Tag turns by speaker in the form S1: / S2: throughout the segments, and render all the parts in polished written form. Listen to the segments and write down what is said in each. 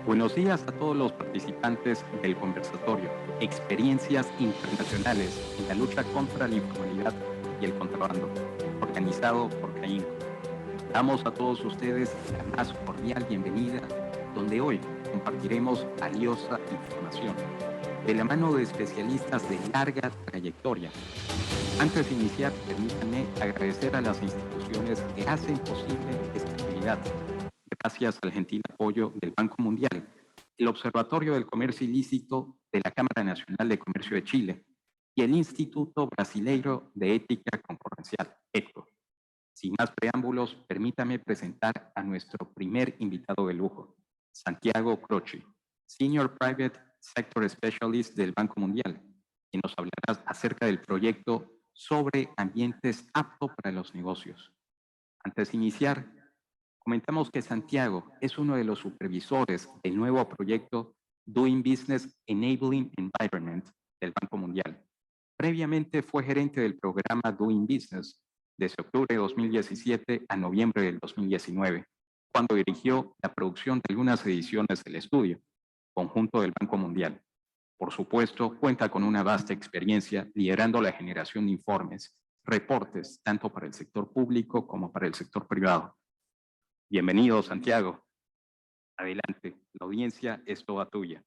S1: Buenos días a todos los participantes del conversatorio. Experiencias internacionales en la lucha contra la informalidad y el contrabando, organizado por CAINCO. Damos a todos ustedes la más cordial bienvenida, donde hoy compartiremos valiosa información de la mano de especialistas de larga trayectoria. Antes de iniciar, permítanme agradecer a las instituciones que hacen posible esta actividad. Gracias al gentil apoyo del Banco Mundial, el Observatorio del Comercio Ilícito de la Cámara Nacional de Comercio de Chile y el Instituto Brasileiro de Ética Concorrencial, ECO. Sin más preámbulos, permítame presentar a nuestro primer invitado de lujo, Santiago Croce, Senior Private Sector Specialist del Banco Mundial, quien nos hablará acerca del proyecto sobre ambientes aptos para los negocios. Antes de iniciar, comentamos que Santiago es uno de los supervisores del nuevo proyecto Doing Business Enabling Environment del Banco Mundial. Previamente fue gerente del programa Doing Business desde octubre de 2017 a noviembre del 2019, cuando dirigió la producción de algunas ediciones del estudio, conjunto del Banco Mundial. Por supuesto, cuenta con una vasta experiencia liderando la generación de informes, reportes, tanto para el sector público como para el sector privado. Bienvenido, Santiago. Adelante, la audiencia es toda tuya.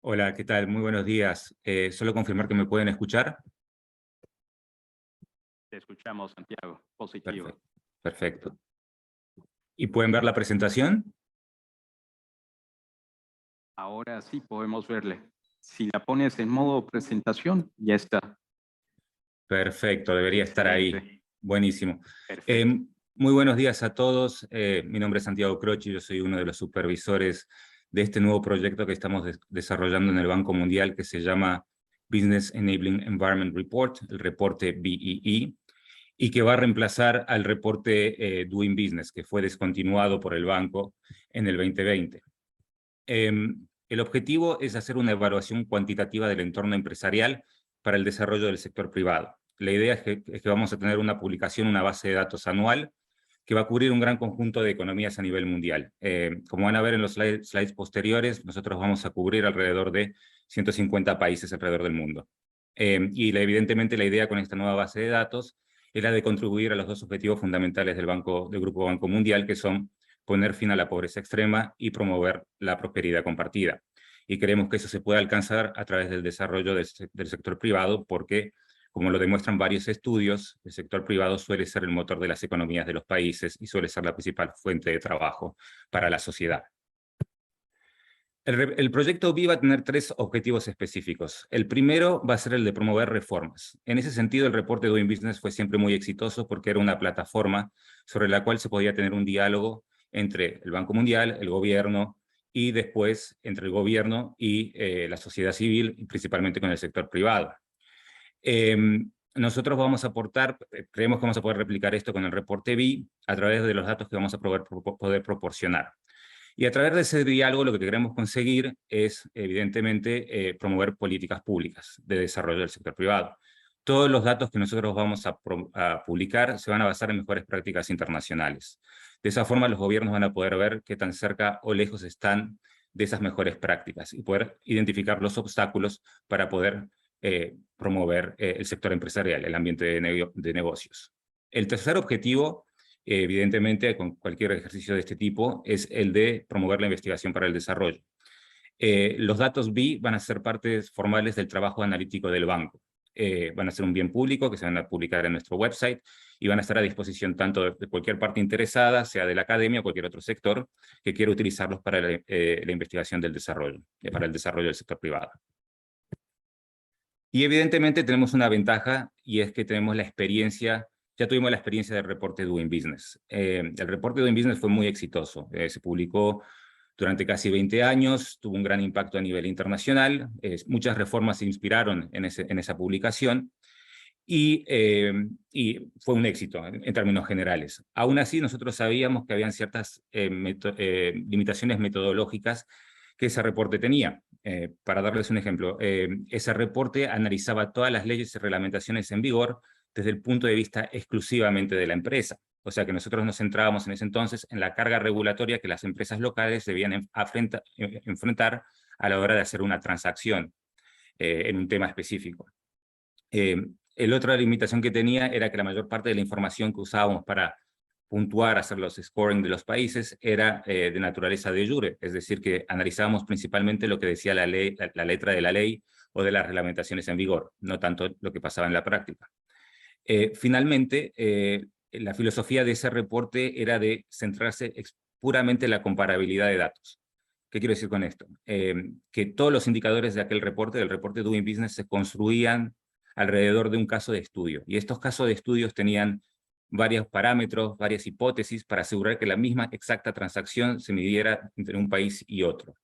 S2: Hola, ¿qué tal? Muy buenos días. Solo confirmar que me pueden escuchar.
S1: Te escuchamos, Santiago. Positivo.
S2: Perfecto. ¿Y pueden ver la presentación?
S1: Ahora sí podemos verle. Si la pones en modo presentación, ya está.
S2: Perfecto, debería estar ahí. Buenísimo. Muy buenos días a todos. Mi nombre es Santiago Croce, yo soy uno de los supervisores de este nuevo proyecto que estamos desarrollando en el Banco Mundial, que se llama Business Enabling Environment Report, el reporte BEE, y que va a reemplazar al reporte Doing Business, que fue descontinuado por el banco en el 2020. El objetivo es hacer una evaluación cuantitativa del entorno empresarial para el desarrollo del sector privado. La idea es que vamos a tener una publicación, una base de datos anual, que va a cubrir un gran conjunto de economías a nivel mundial. Como van a ver en los slides posteriores, nosotros vamos a cubrir alrededor de 150 países alrededor del mundo. Evidentemente la idea con esta nueva base de datos era de contribuir a los dos objetivos fundamentales del Grupo Banco Mundial, que son poner fin a la pobreza extrema y promover la prosperidad compartida. Y creemos que eso se puede alcanzar a través del desarrollo del sector privado, porque, como lo demuestran varios estudios, el sector privado suele ser el motor de las economías de los países y suele ser la principal fuente de trabajo para la sociedad. El proyecto BEE va a tener tres objetivos específicos. El primero va a ser el de promover reformas. En ese sentido, el reporte Doing Business fue siempre muy exitoso porque era una plataforma sobre la cual se podía tener un diálogo entre el Banco Mundial, el gobierno, y después entre el gobierno y la sociedad civil, principalmente con el sector privado. Nosotros vamos a aportar, creemos que vamos a poder replicar esto con el reporte BEE a través de los datos que vamos a poder proporcionar. Y a través de ese diálogo lo que queremos conseguir es, evidentemente, promover políticas públicas de desarrollo del sector privado. Todos los datos que nosotros vamos a publicar se van a basar en mejores prácticas internacionales. De esa forma los gobiernos van a poder ver qué tan cerca o lejos están de esas mejores prácticas y poder identificar los obstáculos para poder promover el sector empresarial, el ambiente de negocios. El tercer objetivo, evidentemente, con cualquier ejercicio de este tipo, es el de promover la investigación para el desarrollo. Los datos BEE van a ser partes formales del trabajo analítico del banco. Van a ser un bien público que se van a publicar en nuestro website y van a estar a disposición tanto de cualquier parte interesada, sea de la academia o cualquier otro sector, que quiera utilizarlos para la investigación del desarrollo, para el desarrollo del sector privado. Y evidentemente tenemos una ventaja, y es que tenemos la experiencia, ya tuvimos la experiencia del reporte Doing Business. El reporte Doing Business fue muy exitoso, se publicó durante casi 20 años, tuvo un gran impacto a nivel internacional, muchas reformas se inspiraron en esa publicación, y fue un éxito en términos generales. Aún así, nosotros sabíamos que habían ciertas limitaciones metodológicas que ese reporte tenía. Para darles un ejemplo, ese reporte analizaba todas las leyes y reglamentaciones en vigor desde el punto de vista exclusivamente de la empresa. O sea que nosotros nos centrábamos en ese entonces en la carga regulatoria que las empresas locales debían enfrentar a la hora de hacer una transacción en un tema específico. El otra limitación que tenía era que la mayor parte de la información que usábamos para puntuar, hacer los scoring de los países, era de naturaleza de jure, es decir, que analizábamos principalmente lo que decía la ley, la letra de la ley o de las reglamentaciones en vigor, no tanto lo que pasaba en la práctica. Finalmente, la filosofía de ese reporte era de centrarse puramente en la comparabilidad de datos. ¿Qué quiero decir con esto? Que todos los indicadores de aquel reporte, del reporte Doing Business, se construían alrededor de un caso de estudio. Y estos casos de estudios tenían varios parámetros, varias hipótesis para asegurar que la misma exacta transacción se midiera entre un país y otro.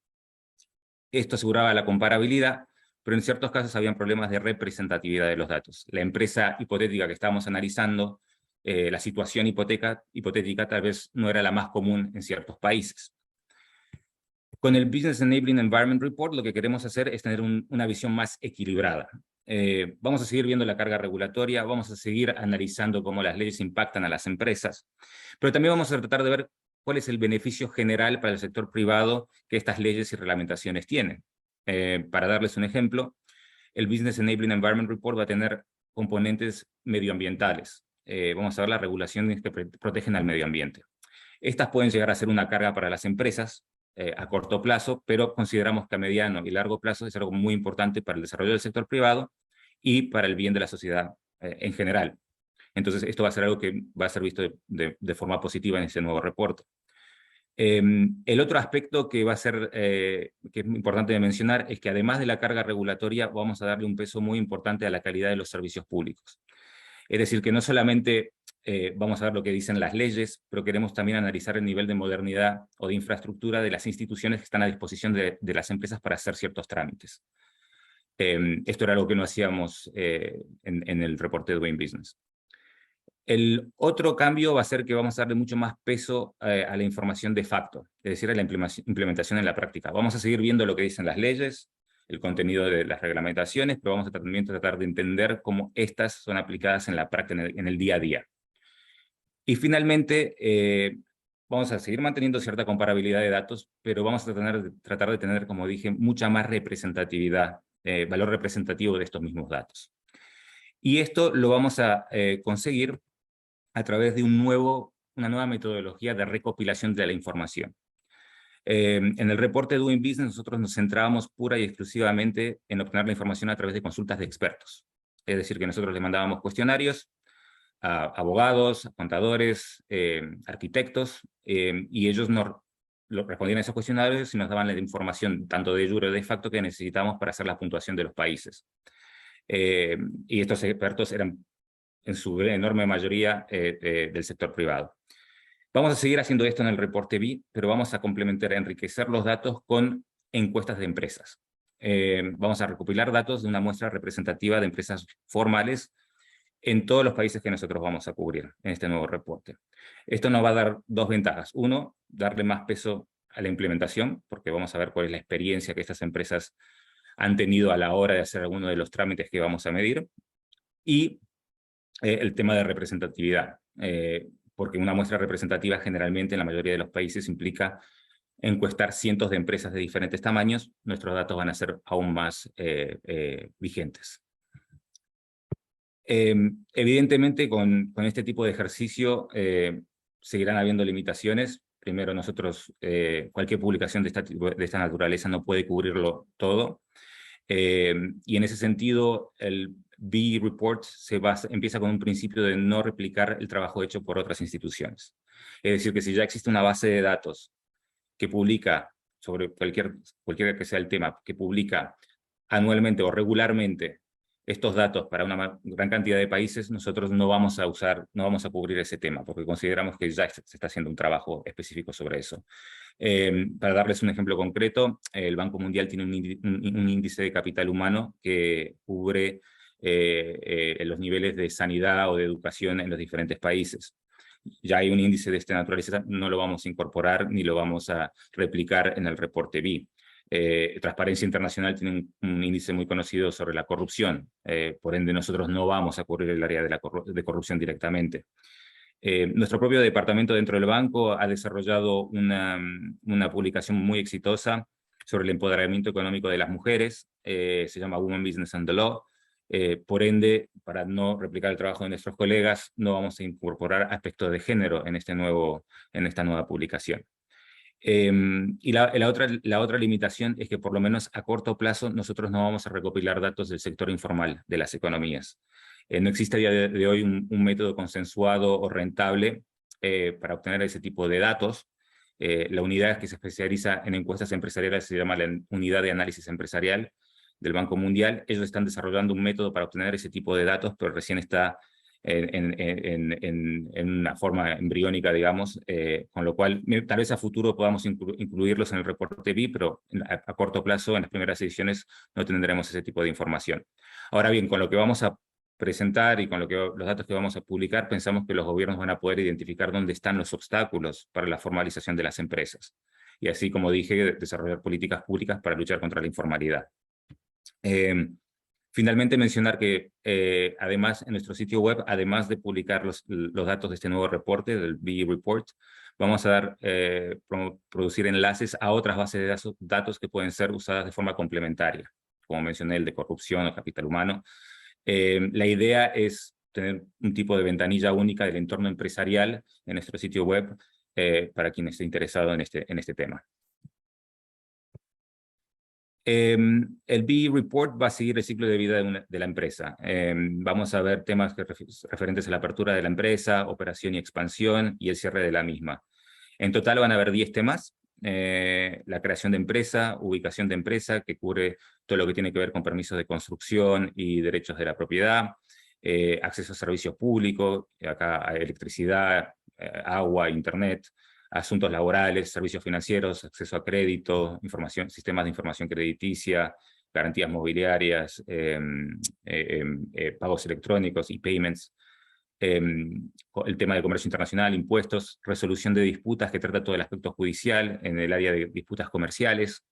S2: Esto aseguraba la comparabilidad, pero en ciertos casos habían problemas de representatividad de los datos. La empresa hipotética que estábamos analizando, la situación hipotética tal vez no era la más común en ciertos países. Con el Business Enabling Environment Report lo que queremos hacer es tener una visión más equilibrada. Vamos a seguir viendo la carga regulatoria, vamos a seguir analizando cómo las leyes impactan a las empresas, pero también vamos a tratar de ver cuál es el beneficio general para el sector privado que estas leyes y reglamentaciones tienen. Para darles un ejemplo, el Business Enabling Environment Report va a tener componentes medioambientales. Vamos a ver las regulaciones que protegen al medio ambiente. Estas pueden llegar a ser una carga para las empresas a corto plazo, pero consideramos que a mediano y largo plazo es algo muy importante para el desarrollo del sector privado y para el bien de la sociedad en general. Entonces, esto va a ser algo que va a ser visto de forma positiva en este nuevo reporte. El otro aspecto que va a ser que es importante de mencionar es que además de la carga regulatoria vamos a darle un peso muy importante a la calidad de los servicios públicos. Es decir, que no solamente vamos a ver lo que dicen las leyes, pero queremos también analizar el nivel de modernidad o de infraestructura de las instituciones que están a disposición de las empresas para hacer ciertos trámites. Esto era algo que no hacíamos en el reporte de Doing Business. El otro cambio va a ser que vamos a darle mucho más peso a la información de facto, es decir, a la implementación en la práctica. Vamos a seguir viendo lo que dicen las leyes, el contenido de las reglamentaciones, pero vamos a también tratar de entender cómo estas son aplicadas en la práctica, en el día a día. Y finalmente, vamos a seguir manteniendo cierta comparabilidad de datos, pero vamos a tratar de tener, como dije, mucha más representatividad, valor representativo de estos mismos datos. Y esto lo vamos a conseguir a través de una nueva metodología de recopilación de la información. En el reporte Doing Business nosotros nos centrábamos pura y exclusivamente en obtener la información a través de consultas de expertos. Es decir, que nosotros les mandábamos cuestionarios a abogados, a contadores, arquitectos, y ellos respondían a esos cuestionarios y nos daban la información tanto de jure o de facto que necesitábamos para hacer la puntuación de los países. Y estos expertos eran en su enorme mayoría del sector privado. Vamos a seguir haciendo esto en el reporte B, pero vamos a complementar, enriquecer los datos con encuestas de empresas. Vamos a recopilar datos de una muestra representativa de empresas formales en todos los países que nosotros vamos a cubrir en este nuevo reporte. Esto nos va a dar dos ventajas. Uno, darle más peso a la implementación, porque vamos a ver cuál es la experiencia que estas empresas han tenido a la hora de hacer alguno de los trámites que vamos a medir. Y el tema de representatividad, porque una muestra representativa generalmente en la mayoría de los países implica encuestar cientos de empresas de diferentes tamaños. Nuestros datos van a ser aún más vigentes. Evidentemente, con este tipo de ejercicio seguirán habiendo limitaciones. Primero, cualquier publicación de esta naturaleza no puede cubrirlo todo. Y en ese sentido, el B-Report empieza con un principio de no replicar el trabajo hecho por otras instituciones. Es decir, que si ya existe una base de datos que publica sobre cualquiera que sea el tema, que publica anualmente o regularmente estos datos para una gran cantidad de países, nosotros no vamos a cubrir ese tema, porque consideramos que ya se está haciendo un trabajo específico sobre eso. Para darles un ejemplo concreto, el Banco Mundial tiene un índice de capital humano que cubre los niveles de sanidad o de educación en los diferentes países. Ya hay un índice de esta naturaleza, no lo vamos a incorporar ni lo vamos a replicar en el reporte B. Transparencia Internacional tiene un índice muy conocido sobre la corrupción, por ende nosotros no vamos a cubrir el área de corrupción directamente. Nuestro propio departamento dentro del banco ha desarrollado una publicación muy exitosa sobre el empoderamiento económico de las mujeres, se llama Women, Business and the Law. Por ende, para no replicar el trabajo de nuestros colegas, no vamos a incorporar aspectos de género en esta nueva publicación. Y la otra limitación es que por lo menos a corto plazo nosotros no vamos a recopilar datos del sector informal de las economías. No existe a día de hoy un método consensuado o rentable para obtener ese tipo de datos. La unidad que se especializa en encuestas empresariales se llama la Unidad de Análisis Empresarial del Banco Mundial. Ellos están desarrollando un método para obtener ese tipo de datos, pero recién está en una forma embriónica, digamos, con lo cual tal vez a futuro podamos incluirlos en el reporte BI, pero a corto plazo, en las primeras ediciones, no tendremos ese tipo de información. Ahora bien, con lo que vamos a presentar y con los datos que vamos a publicar, pensamos que los gobiernos van a poder identificar dónde están los obstáculos para la formalización de las empresas. Y así, como dije, desarrollar políticas públicas para luchar contra la informalidad. Finalmente, mencionar que además en nuestro sitio web, además de publicar los datos de este nuevo reporte, del BE Report, vamos a producir enlaces a otras bases de datos que pueden ser usadas de forma complementaria, como mencioné, el de corrupción o capital humano. La idea es tener un tipo de ventanilla única del entorno empresarial en nuestro sitio web para quien esté interesado en este tema. El BE Report va a seguir el ciclo de vida de la empresa. Vamos a ver temas referentes a la apertura de la empresa, operación y expansión, y el cierre de la misma. En total van a haber 10 temas. La creación de empresa, ubicación de empresa, que cubre todo lo que tiene que ver con permisos de construcción y derechos de la propiedad, acceso a servicios públicos, acá a electricidad, agua, internet, asuntos laborales, servicios financieros, acceso a crédito, sistemas de información crediticia, garantías mobiliarias, pagos electrónicos y payments, el tema de comercio internacional, impuestos, resolución de disputas que trata todo el aspecto judicial en el área de disputas comerciales.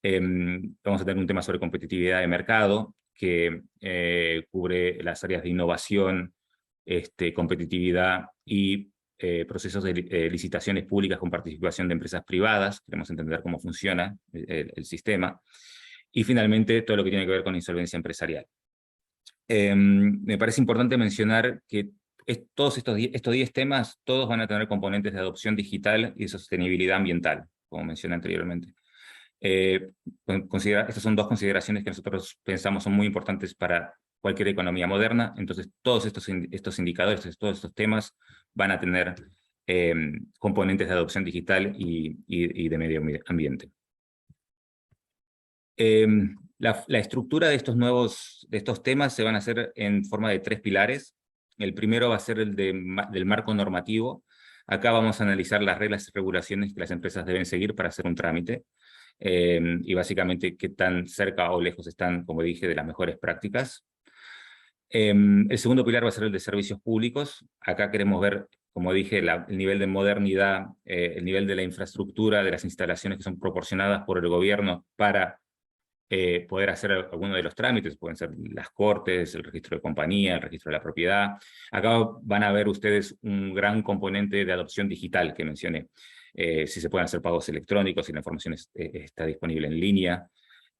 S2: Vamos a tener un tema sobre competitividad de mercado que cubre las áreas de innovación, competitividad y procesos de licitaciones públicas con participación de empresas privadas. Queremos entender cómo funciona el sistema. Y finalmente, todo lo que tiene que ver con insolvencia empresarial. Me parece importante mencionar que todos estos 10 temas, todos van a tener componentes de adopción digital y de sostenibilidad ambiental, como mencioné anteriormente. Estas son dos consideraciones que nosotros pensamos son muy importantes para cualquier economía moderna. Entonces, todos estos indicadores, todos estos temas van a tener componentes de adopción digital y de medio ambiente. La estructura de estos temas se van a hacer en forma de 3 pilares. El primero va a ser el del marco normativo. Acá vamos a analizar las reglas y regulaciones que las empresas deben seguir para hacer un trámite. Y básicamente qué tan cerca o lejos están, como dije, de las mejores prácticas. El segundo pilar va a ser el de servicios públicos. Acá queremos ver, como dije, el nivel de modernidad, el nivel de la infraestructura, de las instalaciones que son proporcionadas por el gobierno para poder hacer alguno de los trámites. Pueden ser las cortes, el registro de compañía, el registro de la propiedad. Acá van a ver ustedes un gran componente de adopción digital que mencioné. Si se pueden hacer pagos electrónicos, si la información está disponible en línea.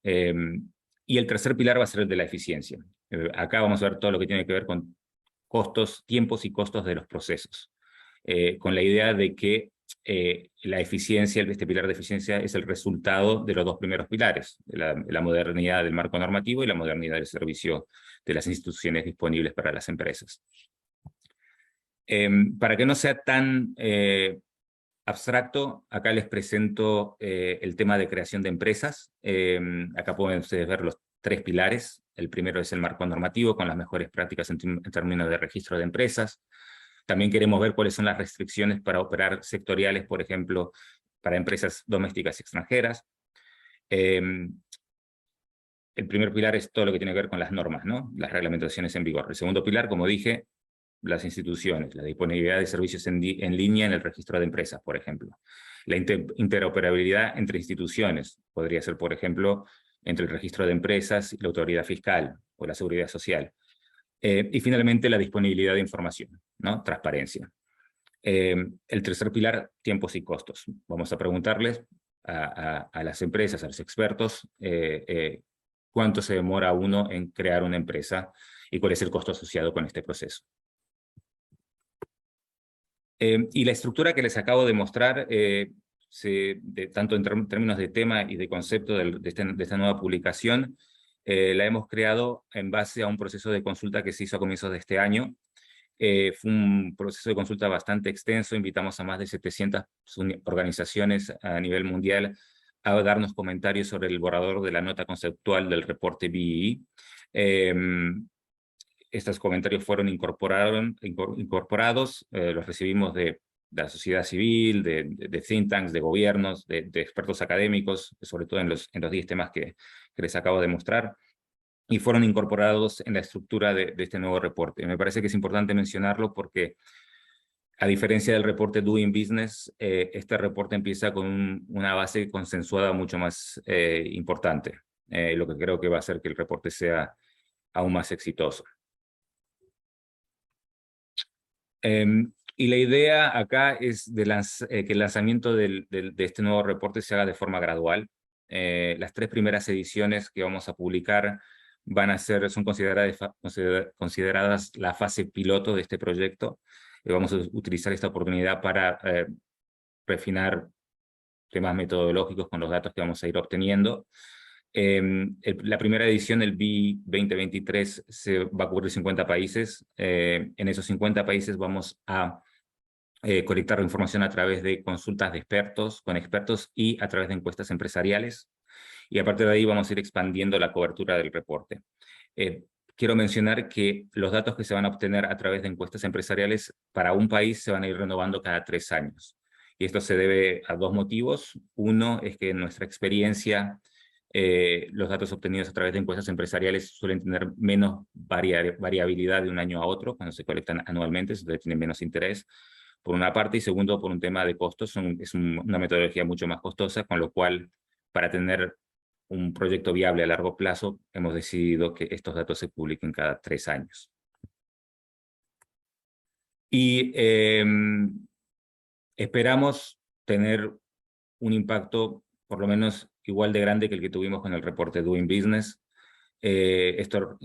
S2: Y el tercer pilar va a ser el de la eficiencia. Acá vamos a ver todo lo que tiene que ver con costos, tiempos y costos de los procesos. Con la idea de que la eficiencia, este pilar de eficiencia es el resultado de los 2 primeros pilares, la modernidad del marco normativo y la modernidad del servicio de las instituciones disponibles para las empresas. Para que no sea tan abstracto, acá les presento el tema de creación de empresas. Acá pueden ustedes ver los 3 pilares. El primero es el marco normativo, con las mejores prácticas en términos de registro de empresas. También queremos ver cuáles son las restricciones para operar sectoriales, por ejemplo, para empresas domésticas y extranjeras. El primer pilar es todo lo que tiene que ver con las normas, ¿no? Las reglamentaciones en vigor. El segundo pilar, como dije, las instituciones, la disponibilidad de servicios en línea en el registro de empresas, por ejemplo. La interoperabilidad entre instituciones, podría ser, por ejemplo, entre el registro de empresas y la autoridad fiscal o la seguridad social. Y finalmente la disponibilidad de información, ¿no? Transparencia. El tercer pilar, tiempos y costos. Vamos a preguntarles a las empresas, a los expertos, cuánto se demora uno en crear una empresa y cuál es el costo asociado con este proceso. Y la estructura que les acabo de mostrar, tanto en términos de tema y de concepto de esta nueva publicación, la hemos creado en base a un proceso de consulta que se hizo a comienzos de este año. Fue un proceso de consulta bastante extenso, invitamos a más de 700 organizaciones a nivel mundial a darnos comentarios sobre el borrador de la nota conceptual del reporte BEE. Estos comentarios fueron incorporados, los recibimos de la sociedad civil, de think tanks, de gobiernos, de expertos académicos, sobre todo en los 10 temas que les acabo de mostrar, y fueron incorporados en la estructura de este nuevo reporte. Me parece que es importante mencionarlo porque, a diferencia del reporte Doing Business, este reporte empieza con una base consensuada mucho más importante, lo que creo que va a hacer que el reporte sea aún más exitoso. Y la idea acá es que el lanzamiento de este nuevo reporte se haga de forma gradual. Las 3 primeras ediciones que vamos a publicar son consideradas la fase piloto de este proyecto. Vamos a utilizar esta oportunidad para refinar temas metodológicos con los datos que vamos a ir obteniendo. La primera edición, el BEE 2023, se va a cubrir 50 países. En esos 50 países vamos a colectar información a través de consultas de expertos, con expertos y a través de encuestas empresariales. Y a partir de ahí vamos a ir expandiendo la cobertura del reporte. Quiero mencionar que los datos que se van a obtener a través de encuestas empresariales para un país se van a ir renovando cada 3 años. Y esto se debe a 2 motivos. Uno es que en nuestra experiencia, los datos obtenidos a través de encuestas empresariales suelen tener menos variabilidad de un año a otro cuando se colectan anualmente, entonces tienen menos interés, por una parte, y segundo, por un tema de costos. Es una metodología mucho más costosa, con lo cual, para tener un proyecto viable a largo plazo, hemos decidido que estos datos se publiquen cada 3 años. Y esperamos tener un impacto por lo menos igual de grande que el que tuvimos con el reporte Doing Business. Esto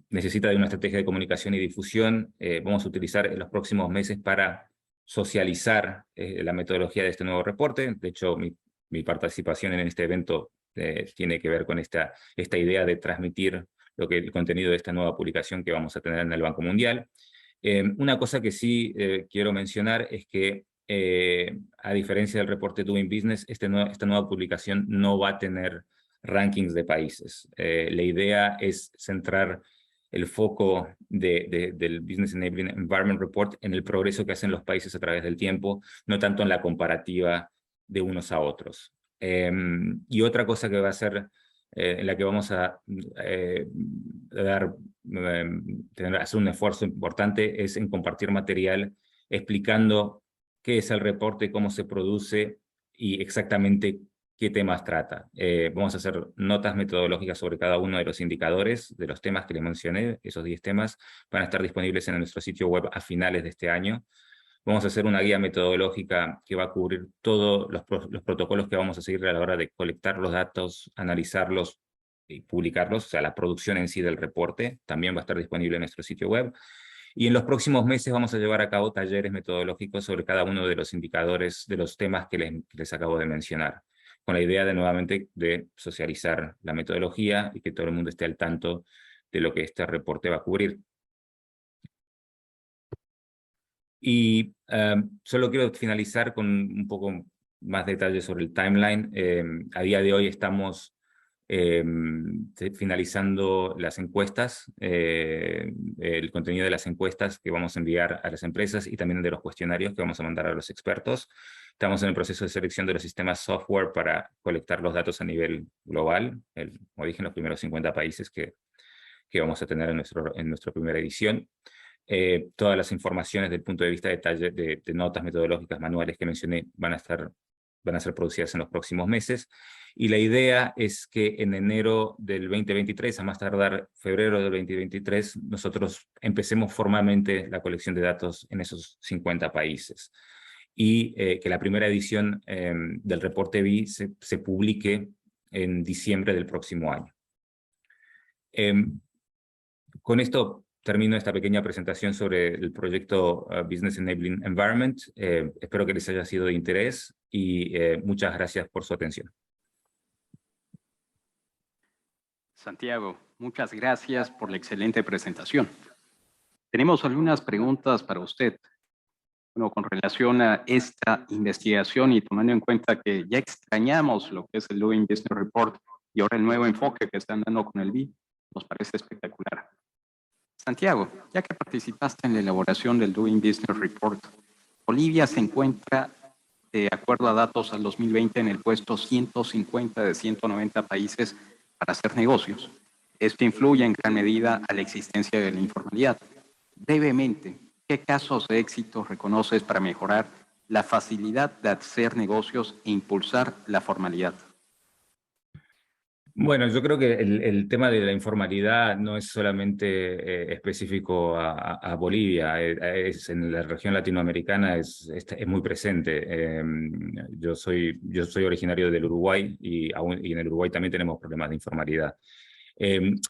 S2: necesita de una estrategia de comunicación y difusión. Vamos a utilizar en los próximos meses para socializar la metodología de este nuevo reporte. De hecho, mi participación en este evento tiene que ver con esta idea de transmitir el contenido de esta nueva publicación que vamos a tener en el Banco Mundial. Una cosa que sí quiero mencionar es que, a diferencia del reporte Doing Business, esta nueva publicación no va a tener rankings de países. La idea es centrar el foco del Business Enabling Environment Report en el progreso que hacen los países a través del tiempo, no tanto en la comparativa de unos a otros. Y otra cosa que va a ser, en la que vamos a hacer un esfuerzo importante, es en compartir material explicando qué es el reporte, cómo se produce y exactamente qué temas trata. Vamos a hacer notas metodológicas sobre cada uno de los indicadores, de los temas que les mencioné. Esos 10 temas van a estar disponibles en nuestro sitio web a finales de este año. Vamos a hacer una guía metodológica que va a cubrir todos los protocolos que vamos a seguir a la hora de colectar los datos, analizarlos y publicarlos. O sea, la producción en sí del reporte también va a estar disponible en nuestro sitio web. Y en los próximos meses vamos a llevar a cabo talleres metodológicos sobre cada uno de los indicadores, de los temas que les acabo de mencionar, con la idea nuevamente de socializar la metodología y que todo el mundo esté al tanto de lo que este reporte va a cubrir. Y solo quiero finalizar con un poco más detalles sobre el timeline. A día de hoy estamos finalizando las encuestas, el contenido de las encuestas que vamos a enviar a las empresas y también de los cuestionarios que vamos a mandar a los expertos. Estamos en el proceso de selección de los sistemas software para colectar los datos a nivel global, como dije, en los primeros 50 países que vamos a tener en nuestra primera edición. Todas las informaciones del punto de vista de notas metodológicas manuales que mencioné van a estar van a ser producidas en los próximos meses. Y la idea es que en enero del 2023, a más tardar febrero del 2023, nosotros empecemos formalmente la colección de datos en esos 50 países. Y que la primera edición del reporte BI se publique en diciembre del próximo año. Con esto termino esta pequeña presentación sobre el proyecto Business Enabling Environment. Espero que les haya sido de interés y muchas gracias por su atención.
S1: Santiago, muchas gracias por la excelente presentación. Tenemos algunas preguntas para usted. Bueno, con relación a esta investigación y tomando en cuenta que ya extrañamos lo que es el Doing Business Report y ahora el nuevo enfoque que están dando con el BI, nos parece espectacular. Santiago, ya que participaste en la elaboración del Doing Business Report, Bolivia se encuentra, de acuerdo a datos al 2020, en el puesto 150 de 190 países para hacer negocios. Esto influye en gran medida a la existencia de la informalidad. Brevemente, ¿qué casos de éxito reconoces para mejorar la facilidad de hacer negocios e impulsar la formalidad?
S2: Bueno, yo creo que el tema de la informalidad no es solamente específico a Bolivia, es en la región latinoamericana es muy presente. Yo soy originario del Uruguay y en el Uruguay también tenemos problemas de informalidad.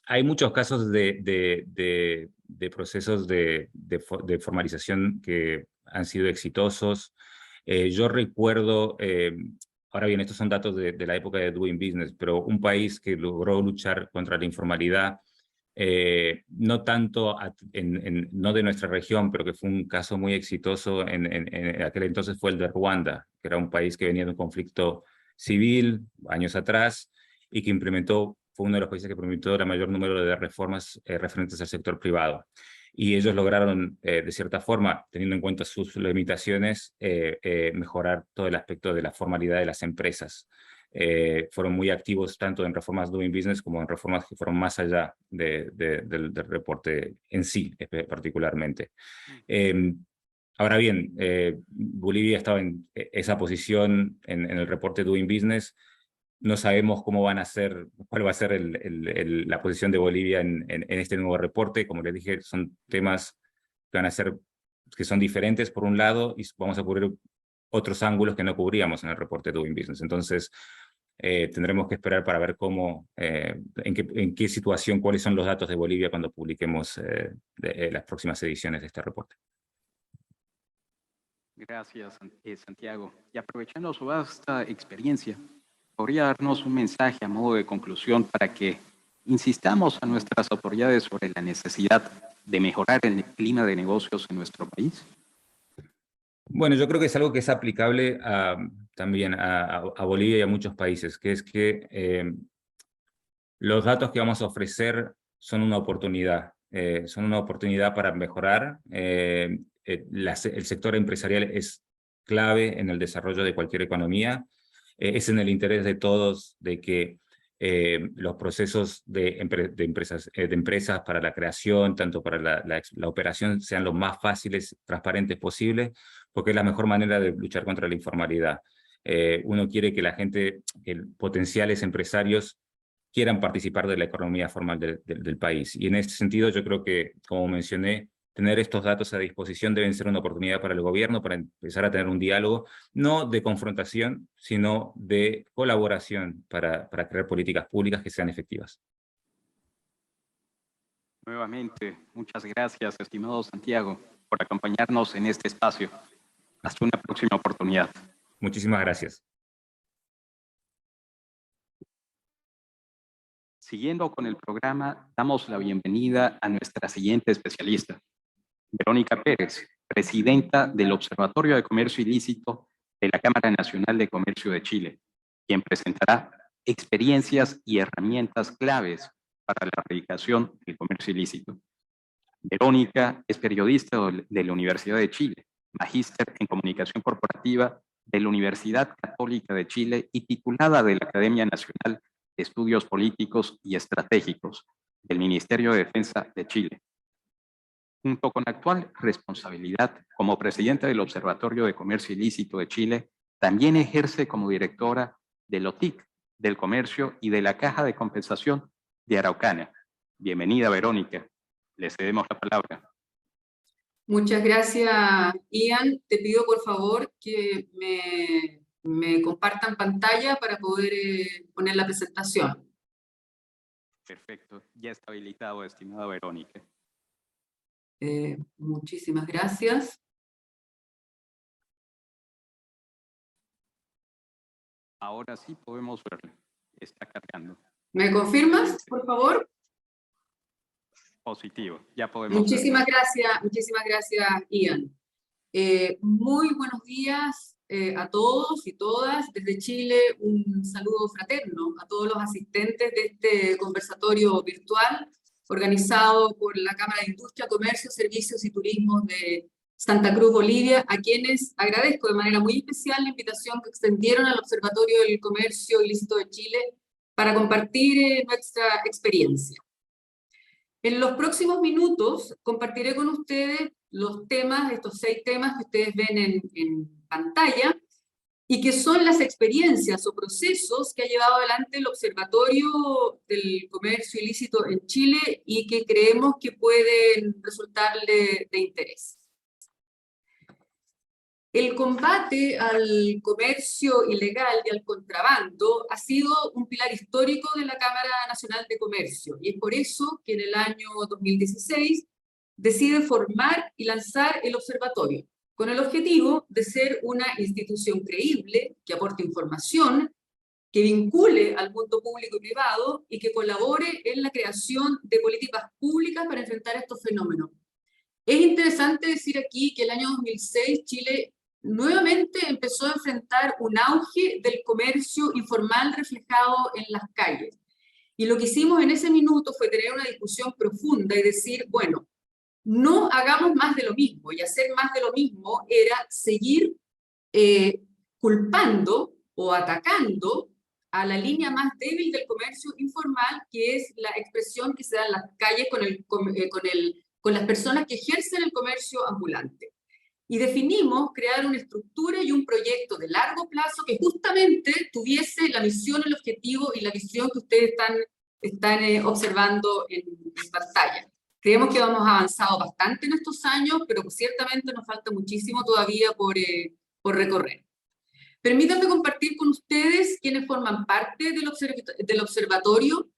S2: Hay muchos casos de procesos de formalización que han sido exitosos. Yo recuerdo... Ahora bien, estos son datos de la época de Doing Business, pero un país que logró luchar contra la informalidad, no tanto no de nuestra región, pero que fue un caso muy exitoso en aquel entonces fue el de Ruanda, que era un país que venía de un conflicto civil años atrás y que fue uno de los países que implementó el mayor número de reformas referentes al sector privado. Y ellos lograron, de cierta forma, teniendo en cuenta sus limitaciones, mejorar todo el aspecto de la formalidad de las empresas. Fueron muy activos tanto en reformas Doing Business como en reformas que fueron más allá del reporte en sí, particularmente. Ahora bien, Bolivia estaba en esa posición en el reporte Doing Business. No sabemos cómo van a ser, cuál va a ser la posición de Bolivia en este nuevo reporte. Como les dije, son temas que van a ser, que son diferentes por un lado, y vamos a cubrir otros ángulos que no cubríamos en el reporte Doing Business. Entonces, tendremos que esperar para ver en qué situación, cuáles son los datos de Bolivia cuando publiquemos las próximas ediciones de este reporte.
S1: Gracias, Santiago. Y aprovechando su vasta experiencia, ¿podría darnos un mensaje a modo de conclusión para que insistamos a nuestras autoridades sobre la necesidad de mejorar el clima de negocios en nuestro país?
S2: Bueno, yo creo que es algo que es aplicable también a Bolivia y a muchos países, que es que los datos que vamos a ofrecer son una oportunidad para mejorar. El sector empresarial es clave en el desarrollo de cualquier economía. Es en el interés de todos de que los procesos de empresas para la creación, tanto para la operación, sean lo más fáciles, transparentes posible, porque es la mejor manera de luchar contra la informalidad. Uno quiere que la gente, potenciales empresarios, quieran participar de la economía formal del país. Y en este sentido yo creo que, como mencioné, tener estos datos a disposición deben ser una oportunidad para el gobierno para empezar a tener un diálogo, no de confrontación, sino de colaboración para crear políticas públicas que sean efectivas.
S1: Nuevamente, muchas gracias, estimado Santiago, por acompañarnos en este espacio. Hasta una próxima oportunidad.
S2: Muchísimas gracias.
S1: Siguiendo con el programa, damos la bienvenida a nuestra siguiente especialista, Verónica Pérez, presidenta del Observatorio de Comercio Ilícito de la Cámara Nacional de Comercio de Chile, quien presentará experiencias y herramientas claves para la erradicación del comercio ilícito. Verónica es periodista de la Universidad de Chile, magíster en Comunicación Corporativa de la Universidad Católica de Chile y titulada de la Academia Nacional de Estudios Políticos y Estratégicos del Ministerio de Defensa de Chile. Junto con la actual responsabilidad como presidenta del Observatorio de Comercio Ilícito de Chile, También ejerce como directora del OTIC, del Comercio y de la Caja de Compensación de Araucana. Bienvenida, Verónica. Le cedemos la palabra.
S3: Muchas gracias, Ian. Te pido por favor que me compartan pantalla para poder poner la presentación.
S1: Perfecto, ya está habilitado, estimada Verónica.
S3: Muchísimas gracias.
S1: Ahora sí podemos verlo. Está cargando.
S3: ¿Me confirmas, por favor?
S1: Positivo, ya podemos
S3: Muchísimas
S1: verlo.
S3: gracias, Ian. Muy buenos días a todos y todas. Desde Chile, un saludo fraterno a todos los asistentes de este conversatorio virtual organizado por la Cámara de Industria, Comercio, Servicios y Turismo de Santa Cruz, Bolivia, a quienes agradezco de manera muy especial la invitación que extendieron al Observatorio del Comercio Ilícito de Chile para compartir nuestra experiencia. En los próximos minutos compartiré con ustedes los temas, estos 6 temas que ustedes ven en pantalla, y que son las experiencias o procesos que ha llevado adelante el Observatorio del Comercio Ilícito en Chile y que creemos que pueden resultarle de interés. El combate al comercio ilegal y al contrabando ha sido un pilar histórico de la Cámara Nacional de Comercio, y es por eso que en el año 2016 decide formar y lanzar el observatorio, con el objetivo de ser una institución creíble, que aporte información, que vincule al mundo público y privado y que colabore en la creación de políticas públicas para enfrentar estos fenómenos. Es interesante decir aquí que el año 2006 Chile nuevamente empezó a enfrentar un auge del comercio informal reflejado en las calles. Y lo que hicimos en ese minuto fue tener una discusión profunda y decir, bueno, no hagamos más de lo mismo, y hacer más de lo mismo era seguir culpando o atacando a la línea más débil del comercio informal, que es la expresión que se da en las calles con las personas que ejercen el comercio ambulante. Y definimos crear una estructura y un proyecto de largo plazo que justamente tuviese la misión, el objetivo y la visión que ustedes están observando en pantalla. Creemos que hemos avanzado bastante en estos años, pero ciertamente nos falta muchísimo todavía por recorrer. Permítanme compartir con ustedes quienes forman parte del observatorio.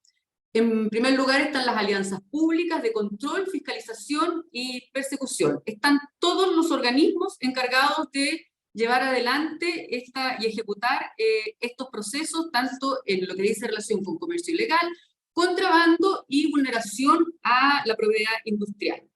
S3: En primer lugar están las alianzas públicas de control, fiscalización y persecución. Están todos los organismos encargados de llevar adelante y ejecutar estos procesos, tanto en lo que dice relación con comercio ilegal, contrabando y vulneración a la propiedad industrial.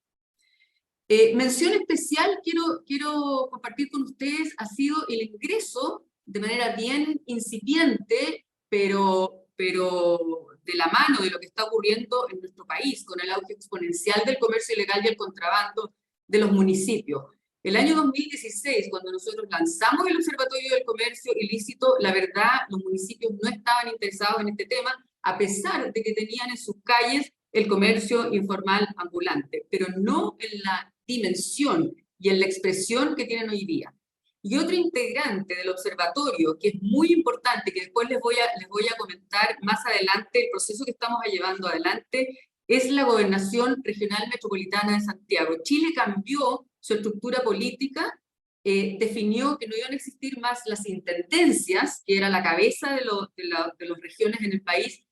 S3: Mención especial quiero compartir con ustedes ha sido el ingreso de manera bien incipiente, pero de la mano de lo que está ocurriendo en nuestro país, con el auge exponencial del comercio ilegal y el contrabando de los municipios. El año 2016, cuando nosotros lanzamos el Observatorio del Comercio Ilícito, la verdad, los municipios no estaban interesados en este tema, a pesar de que tenían en sus calles el comercio informal ambulante, pero no en la dimensión y en la expresión que tienen hoy día. Y otro integrante del observatorio, que es muy importante, que después les voy a comentar más adelante el proceso que estamos llevando adelante, es la Gobernación Regional Metropolitana de Santiago. Chile cambió su estructura política, definió que no iban a existir más las intendencias, que era la cabeza de las regiones en el país,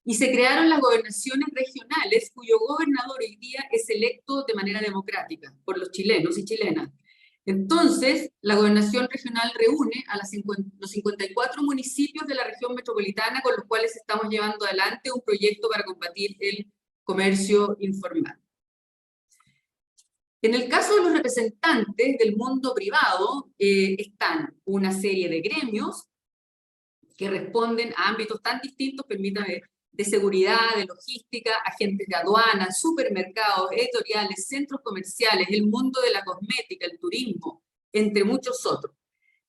S3: y se crearon las gobernaciones regionales, cuyo gobernador hoy día es electo de manera democrática por los chilenos y chilenas. Entonces, la gobernación regional reúne a los 54 municipios de la región metropolitana con los cuales estamos llevando adelante un proyecto para combatir el comercio informal. En el caso de los representantes del mundo privado, están una serie de gremios que responden a ámbitos tan distintos, permítame, de seguridad, de logística, agentes de aduana, supermercados, editoriales, centros comerciales, el mundo de la cosmética, el turismo, entre muchos otros.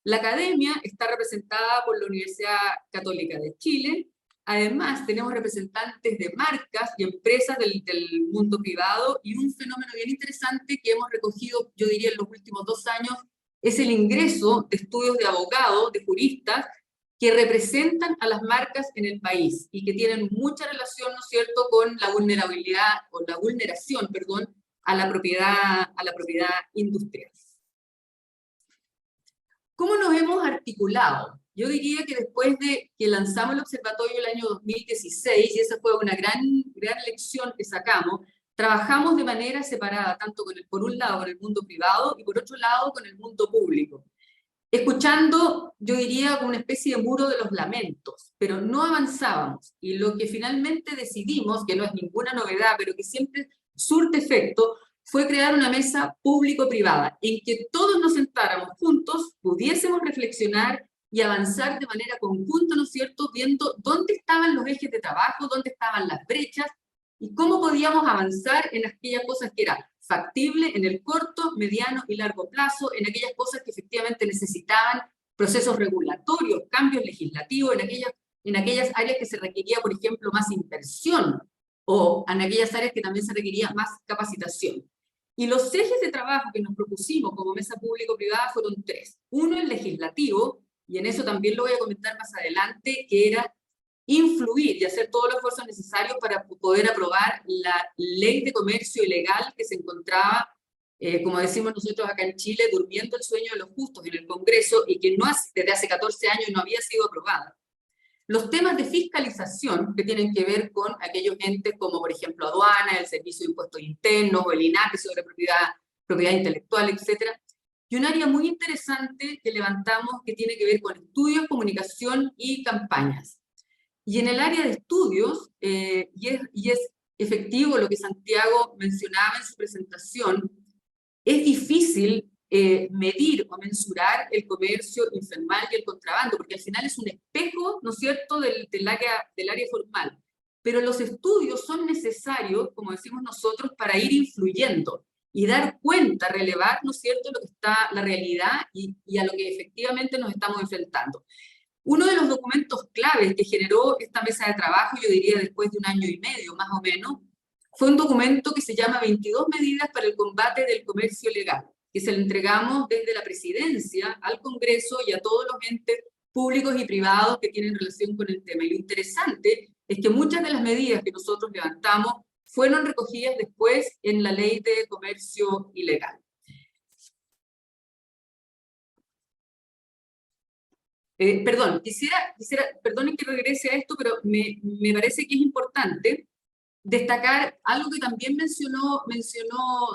S3: La academia está representada por la Universidad Católica de Chile. Además, tenemos representantes de marcas y empresas del mundo privado, y un fenómeno bien interesante que hemos recogido, yo diría, en los últimos 2 años, es el ingreso de estudios de abogados, de juristas, que representan a las marcas en el país y que tienen mucha relación, ¿no es cierto?, con la vulnerabilidad, o la vulneración, perdón, a la propiedad industrial. ¿Cómo nos hemos articulado? Yo diría que después de que lanzamos el observatorio el año 2016, y esa fue una gran lección que sacamos, trabajamos de manera separada, tanto por un lado con el mundo privado y por otro lado con el mundo público. Escuchando, yo diría, como una especie de muro de los lamentos, pero no avanzábamos. Y lo que finalmente decidimos, que no es ninguna novedad, pero que siempre surte efecto, fue crear una mesa público-privada, en que todos nos sentáramos juntos, pudiésemos reflexionar y avanzar de manera conjunta, ¿no es cierto?, viendo dónde estaban los ejes de trabajo, dónde estaban las brechas, y cómo podíamos avanzar en aquellas cosas que eran factible en el corto, mediano y largo plazo, en aquellas cosas que efectivamente necesitaban procesos regulatorios, cambios legislativos, en aquellas áreas que se requería, por ejemplo, más inversión, o en aquellas áreas que también se requería más capacitación. Y los ejes de trabajo que nos propusimos como mesa público-privada fueron tres. Uno, el legislativo, y en eso también lo voy a comentar más adelante, que era influir y hacer todos los esfuerzos necesarios para poder aprobar la ley de comercio ilegal que se encontraba, como decimos nosotros acá en Chile, durmiendo el sueño de los justos en el Congreso y que desde hace 14 años no había sido aprobada. Los temas de fiscalización que tienen que ver con aquellos entes como, por ejemplo, aduana, el Servicio de Impuestos Internos o el INAPI sobre propiedad intelectual, etc. Y un área muy interesante que levantamos que tiene que ver con estudios, comunicación y campañas. Y en el área de estudios, y es efectivo lo que Santiago mencionaba en su presentación, es difícil medir o mensurar el comercio informal y el contrabando, porque al final es un espejo, ¿no es cierto?, del área formal. Pero los estudios son necesarios, como decimos nosotros, para ir influyendo y dar cuenta, relevar, ¿no es cierto?, lo que está la realidad y a lo que efectivamente nos estamos enfrentando. Uno de los documentos claves que generó esta mesa de trabajo, yo diría después de 1 año y medio más o menos, fue un documento que se llama 22 medidas para el combate del comercio ilegal, que se le entregamos desde la presidencia al Congreso y a todos los entes públicos y privados que tienen relación con el tema. Y lo interesante es que muchas de las medidas que nosotros levantamos fueron recogidas después en la ley de comercio ilegal. Perdonen que regrese a esto, pero me parece que es importante destacar algo que también mencionó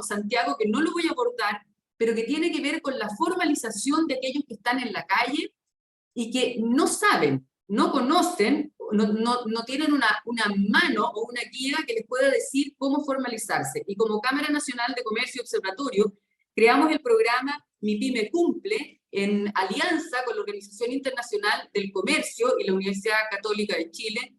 S3: Santiago, que no lo voy a abordar, pero que tiene que ver con la formalización de aquellos que están en la calle y que no saben, no conocen, no tienen una mano o una guía que les pueda decir cómo formalizarse. Y como Cámara Nacional de Comercio y Observatorio, creamos el programa Mi Pyme Cumple, en alianza con la Organización Internacional del Comercio y la Universidad Católica de Chile,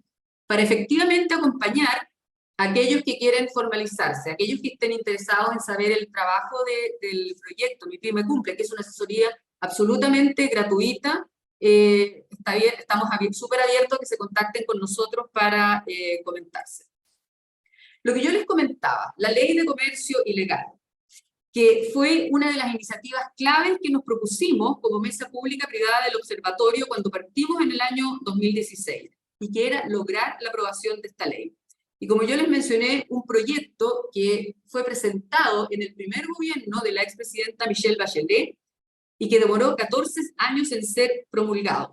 S3: para efectivamente acompañar a aquellos que quieren formalizarse, aquellos que estén interesados en saber el trabajo del proyecto Mi Pyme Cumple, que es una asesoría absolutamente gratuita. Estamos súper abiertos a que se contacten con nosotros para comentarse. Lo que yo les comentaba, la ley de comercio ilegal, que fue una de las iniciativas claves que nos propusimos como mesa pública privada del observatorio cuando partimos en el año 2016, y que era lograr la aprobación de esta ley. Y como yo les mencioné, un proyecto que fue presentado en el primer gobierno de la expresidenta Michelle Bachelet y que demoró 14 años en ser promulgado.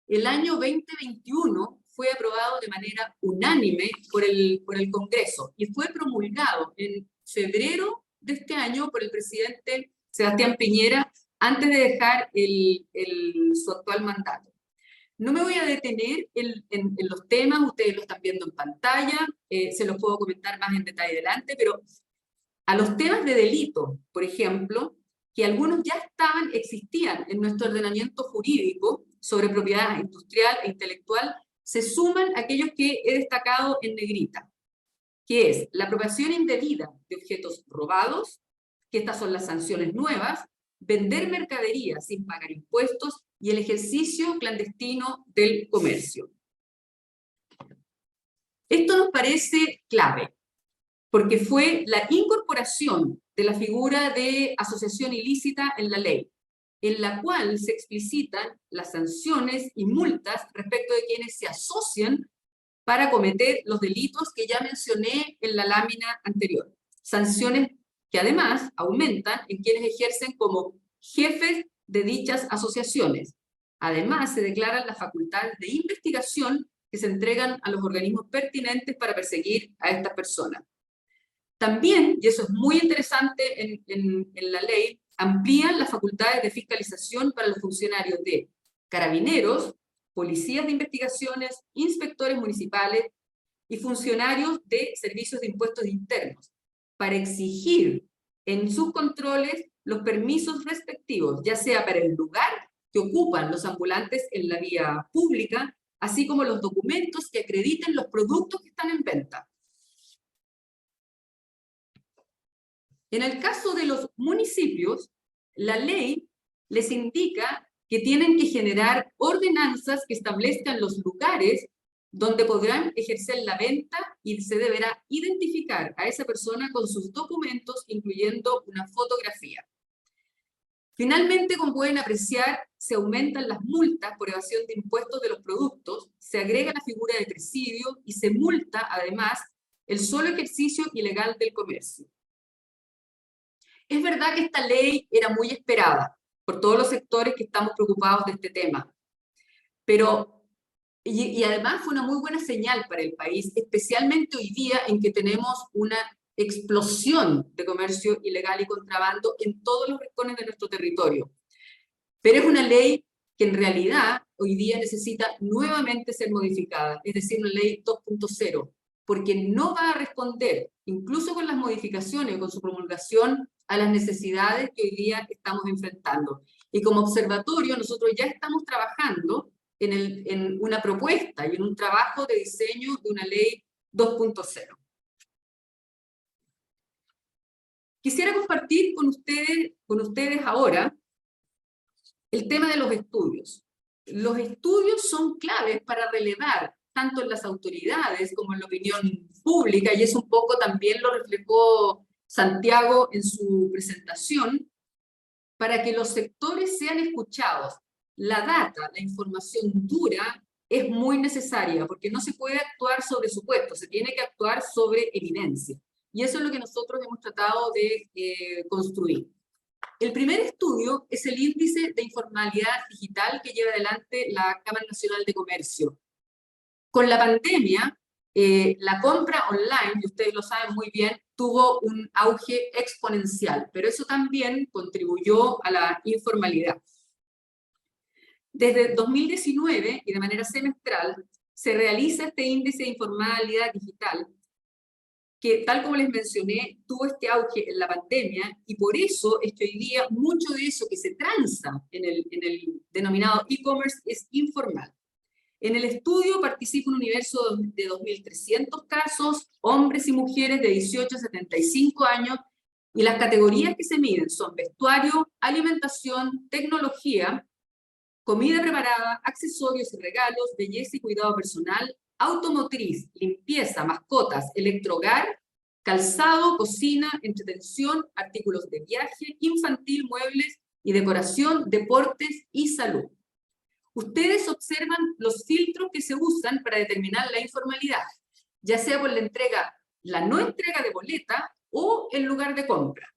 S3: El año 2021 fue aprobado de manera unánime por el Congreso y fue promulgado en febrero de este año por el presidente Sebastián Piñera antes de dejar su actual mandato. No me voy a detener en los temas, ustedes lo están viendo en pantalla, se los puedo comentar más en detalle adelante, pero a los temas de delito, por ejemplo, que algunos ya existían en nuestro ordenamiento jurídico sobre propiedad industrial e intelectual, se suman aquellos que he destacado en negrita, que es la apropiación indebida de objetos robados, que estas son las sanciones nuevas, vender mercadería sin pagar impuestos y el ejercicio clandestino del comercio. Esto nos parece clave, porque fue la incorporación de la figura de asociación ilícita en la ley. en la cual se explicitan las sanciones y multas respecto de quienes se asocian para cometer los delitos que ya mencioné en la lámina anterior. Sanciones que además aumentan en quienes ejercen como jefes de dichas asociaciones. Además, se declaran las facultades de investigación que se entregan a los organismos pertinentes para perseguir a estas personas. También, y eso es muy interesante en la ley, amplían las facultades de fiscalización para los funcionarios de carabineros, policías de investigaciones, inspectores municipales y funcionarios de servicios de impuestos internos, para exigir en sus controles los permisos respectivos, ya sea para el lugar que ocupan los ambulantes en la vía pública, así como los documentos que acrediten los productos que están en venta. En el caso de los municipios, la ley les indica que tienen que generar ordenanzas que establezcan los lugares donde podrán ejercer la venta y se deberá identificar a esa persona con sus documentos, incluyendo una fotografía. Finalmente, como pueden apreciar, se aumentan las multas por evasión de impuestos de los productos, se agrega la figura de presidio y se multa, además, el solo ejercicio ilegal del comercio. Es verdad que esta ley era muy esperada por todos los sectores que estamos preocupados de este tema, pero, y además fue una muy buena señal para el país, especialmente hoy día en que tenemos una explosión de comercio ilegal y contrabando en todos los rincones de nuestro territorio. Pero es una ley que en realidad hoy día necesita nuevamente ser modificada, es decir, una ley 2.0, porque no va a responder, incluso con las modificaciones o con su promulgación, a las necesidades que hoy día estamos enfrentando. Y como observatorio, nosotros ya estamos trabajando en una propuesta y en un trabajo de diseño de una ley 2.0. Quisiera compartir con ustedes ahora el tema de los estudios. Los estudios son claves para relevar, tanto en las autoridades como en la opinión pública, y eso un poco también lo reflejó Santiago en su presentación, para que los sectores sean escuchados. La data, la información dura, es muy necesaria, porque no se puede actuar sobre supuestos, se tiene que actuar sobre evidencia. Y eso es lo que nosotros hemos tratado de construir. El primer estudio es el índice de informalidad digital que lleva adelante la Cámara Nacional de Comercio. Con la pandemia, la compra online, y ustedes lo saben muy bien, tuvo un auge exponencial, pero eso también contribuyó a la informalidad. Desde 2019, y de manera semestral, se realiza este índice de informalidad digital, que tal como les mencioné, tuvo este auge en la pandemia, y por eso es que hoy día mucho de eso que se transa en el denominado e-commerce es informal. En el estudio participa un universo de 2.300 casos, hombres y mujeres de 18 a 75 años, y las categorías que se miden son vestuario, alimentación, tecnología, comida preparada, accesorios y regalos, belleza y cuidado personal, automotriz, limpieza, mascotas, electrohogar, calzado, cocina, entretención, artículos de viaje, infantil, muebles y decoración, deportes y salud. Ustedes observan los filtros que se usan para determinar la informalidad, ya sea por la no entrega de boleta o el lugar de compra.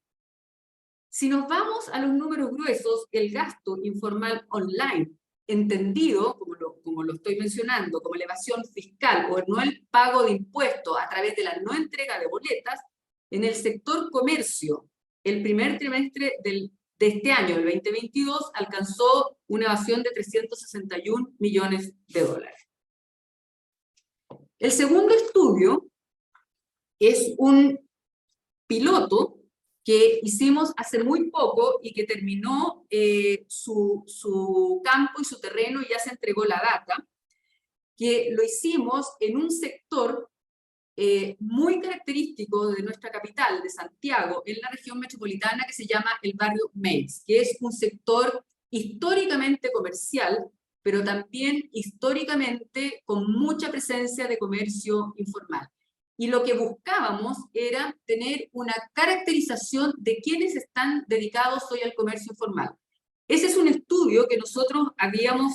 S3: Si nos vamos a los números gruesos, el gasto informal online, entendido, como lo estoy mencionando, como la evasión fiscal o no el pago de impuestos a través de la no entrega de boletas, en el sector comercio, el primer trimestre de este año, el 2022, alcanzó una evasión de 361 millones de dólares. El segundo estudio es un piloto que hicimos hace muy poco y que terminó su campo y su terreno y ya se entregó la data, que lo hicimos en un sector muy característico de nuestra capital, de Santiago, en la región metropolitana, que se llama el barrio Meix, que es un sector históricamente comercial, pero también históricamente con mucha presencia de comercio informal. Y lo que buscábamos era tener una caracterización de quienes están dedicados hoy al comercio informal. Ese es un estudio que nosotros habíamos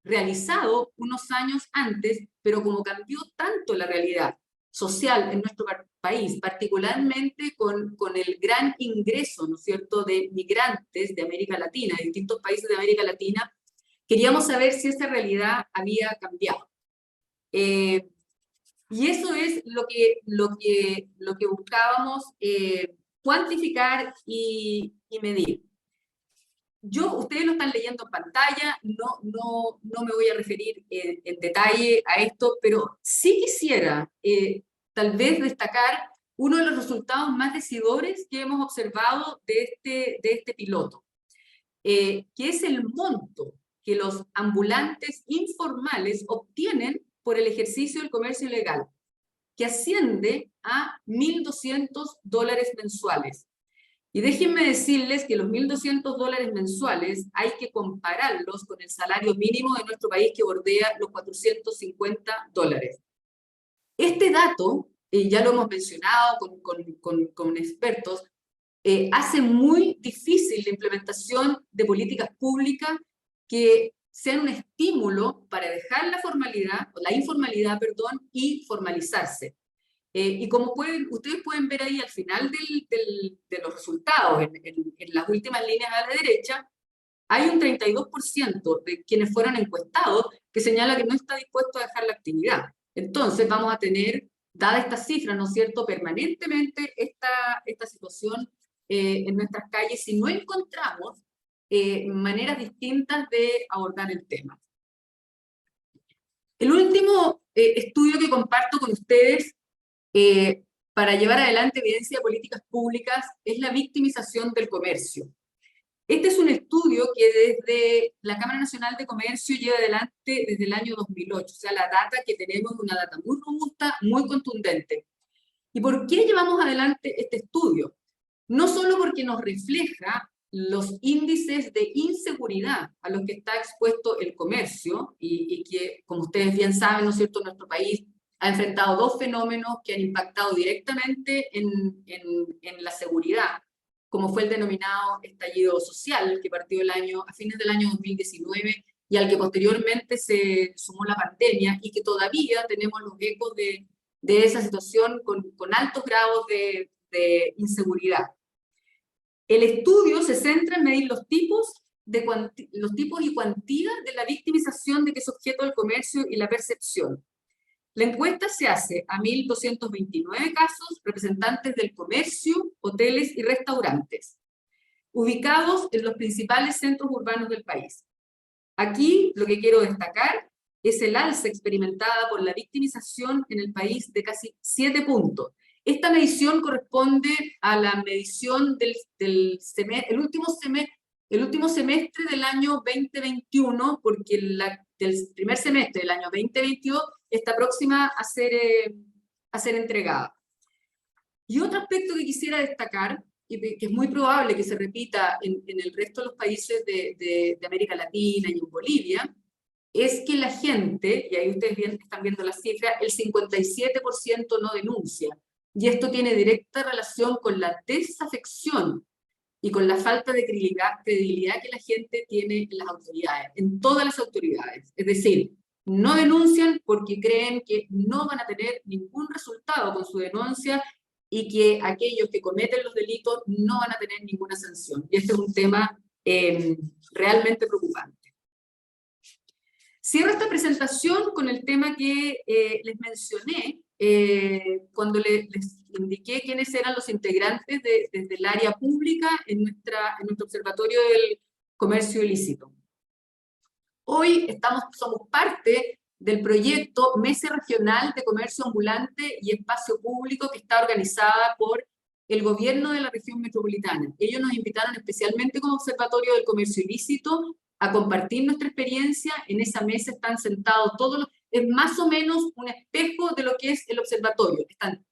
S3: realizado unos años antes, pero como cambió tanto la realidad social en nuestro país, particularmente con el gran ingreso, ¿no es cierto?, de migrantes de América Latina, de distintos países de América Latina, queríamos saber si esa realidad había cambiado. Y eso es lo que buscábamos cuantificar y medir. Ustedes lo están leyendo en pantalla, no me voy a referir en detalle a esto, pero sí quisiera tal vez destacar uno de los resultados más decidores que hemos observado de este piloto, que es el monto que los ambulantes informales obtienen por el ejercicio del comercio ilegal, que asciende a $1.200 mensuales. Y déjenme decirles que los $1.200 mensuales hay que compararlos con el salario mínimo de nuestro país, que bordea los $450. Este dato, ya lo hemos mencionado con expertos, hace muy difícil la implementación de políticas públicas que sean un estímulo para dejar la informalidad, y formalizarse. Y como ustedes pueden ver ahí al final de los resultados, en las últimas líneas a la derecha, hay un 32% de quienes fueron encuestados que señala que no está dispuesto a dejar la actividad. Entonces vamos a tener, dada esta cifra, ¿no es cierto?, permanentemente esta situación en nuestras calles si no encontramos maneras distintas de abordar el tema. El último estudio que comparto con ustedes para llevar adelante evidencia de políticas públicas es la victimización del comercio. Este es un estudio que desde la Cámara Nacional de Comercio lleva adelante desde el año 2008, o sea, la data que tenemos es una data muy robusta, muy contundente. ¿Y por qué llevamos adelante este estudio? No solo porque nos refleja los índices de inseguridad a los que está expuesto el comercio, y que, como ustedes bien saben, ¿no es cierto?, nuestro país ha enfrentado dos fenómenos que han impactado directamente en la seguridad, como fue el denominado estallido social, que partió a fines del año 2019 y al que posteriormente se sumó la pandemia, y que todavía tenemos los ecos de esa situación con altos grados de inseguridad. El estudio se centra en medir los tipos y cuantía de la victimización de que es objeto del comercio y la percepción. La encuesta se hace a 1.229 casos, representantes del comercio, hoteles y restaurantes, ubicados en los principales centros urbanos del país. Aquí lo que quiero destacar es el alza experimentada por la victimización en el país de casi 7 puntos. Esta medición corresponde a la medición el último semestre del año 2021, porque del primer semestre del año 2022 está próxima a ser entregada. Y otro aspecto que quisiera destacar, y que es muy probable que se repita en el resto de los países de América Latina y en Bolivia, es que la gente, y ahí ustedes están viendo la cifra, el 57% no denuncia. Y esto tiene directa relación con la desafección y con la falta de credibilidad que la gente tiene en las autoridades, en todas las autoridades. Es decir, no denuncian porque creen que no van a tener ningún resultado con su denuncia y que aquellos que cometen los delitos no van a tener ninguna sanción. Y este es un tema realmente preocupante. Cierro esta presentación con el tema que les mencioné cuando les indiqué quiénes eran los integrantes desde el área pública en nuestro observatorio del comercio ilícito. Hoy somos parte del proyecto Mesa Regional de Comercio Ambulante y Espacio Público, que está organizada por el gobierno de la región metropolitana. Ellos nos invitaron especialmente como observatorio del comercio ilícito a compartir nuestra experiencia. En esa mesa están sentados es más o menos un espejo de lo que es el observatorio. Están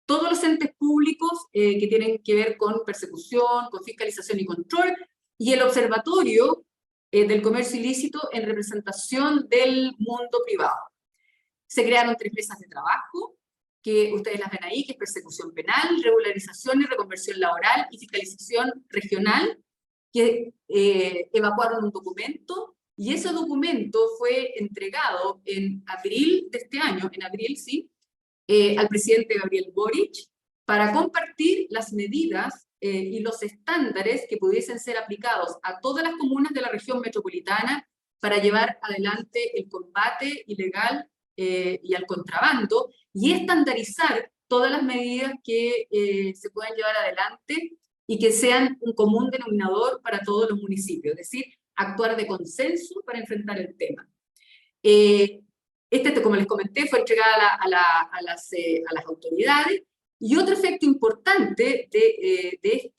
S3: todos los entes públicos que tienen que ver con persecución, con fiscalización y control, y el observatorio del comercio ilícito en representación del mundo privado. Se crearon 3 mesas de trabajo, que ustedes las ven ahí, que es persecución penal, regularización y reconversión laboral y fiscalización regional, que evacuaron un documento, y ese documento fue entregado en abril de este año, en abril, sí, al presidente Gabriel Boric, para compartir las medidas y los estándares que pudiesen ser aplicados a todas las comunas de la región metropolitana para llevar adelante el combate ilegal y al contrabando, y estandarizar todas las medidas que se puedan llevar adelante y que sean un común denominador para todos los municipios, es decir, actuar de consenso para enfrentar el tema. Como les comenté, fue entregada a las autoridades, y otro efecto importante de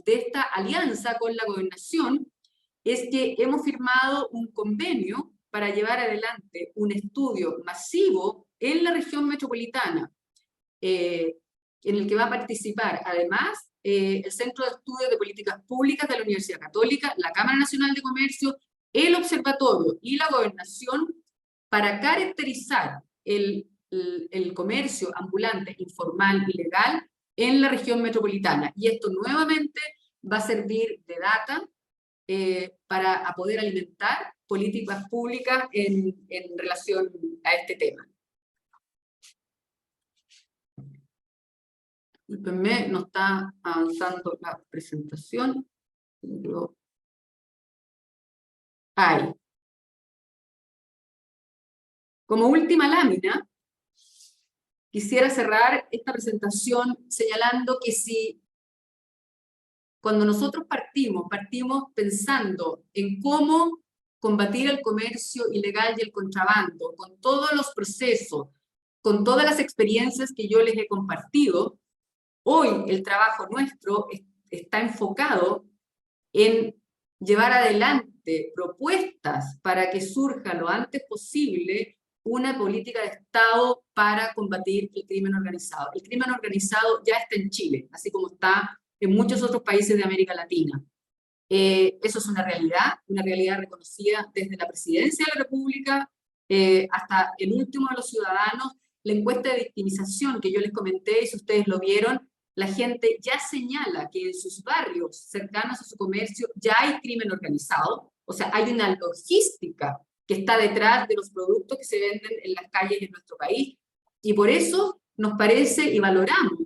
S3: esta alianza con la gobernación es que hemos firmado un convenio para llevar adelante un estudio masivo en la región metropolitana, en el que va a participar además el Centro de Estudios de Políticas Públicas de la Universidad Católica, la Cámara Nacional de Comercio, el Observatorio y la Gobernación, para caracterizar el comercio ambulante, informal y legal en la región metropolitana. Y esto nuevamente va a servir de data para poder alimentar políticas públicas en relación a este tema. Disculpenme, no está avanzando la presentación. Ahí. Como última lámina, quisiera cerrar esta presentación señalando que cuando nosotros partimos pensando en cómo combatir el comercio ilegal y el contrabando, con todos los procesos, con todas las experiencias que yo les he compartido, hoy el trabajo nuestro está enfocado en llevar adelante propuestas para que surja lo antes posible una política de Estado para combatir el crimen organizado. El crimen organizado ya está en Chile, así como está en muchos otros países de América Latina. Eso es una realidad reconocida desde la Presidencia de la República hasta el último de los ciudadanos. La encuesta de victimización que yo les comenté, y si ustedes lo vieron, la gente ya señala que en sus barrios cercanos a su comercio ya hay crimen organizado, o sea, hay una logística que está detrás de los productos que se venden en las calles de nuestro país, y por eso nos parece y valoramos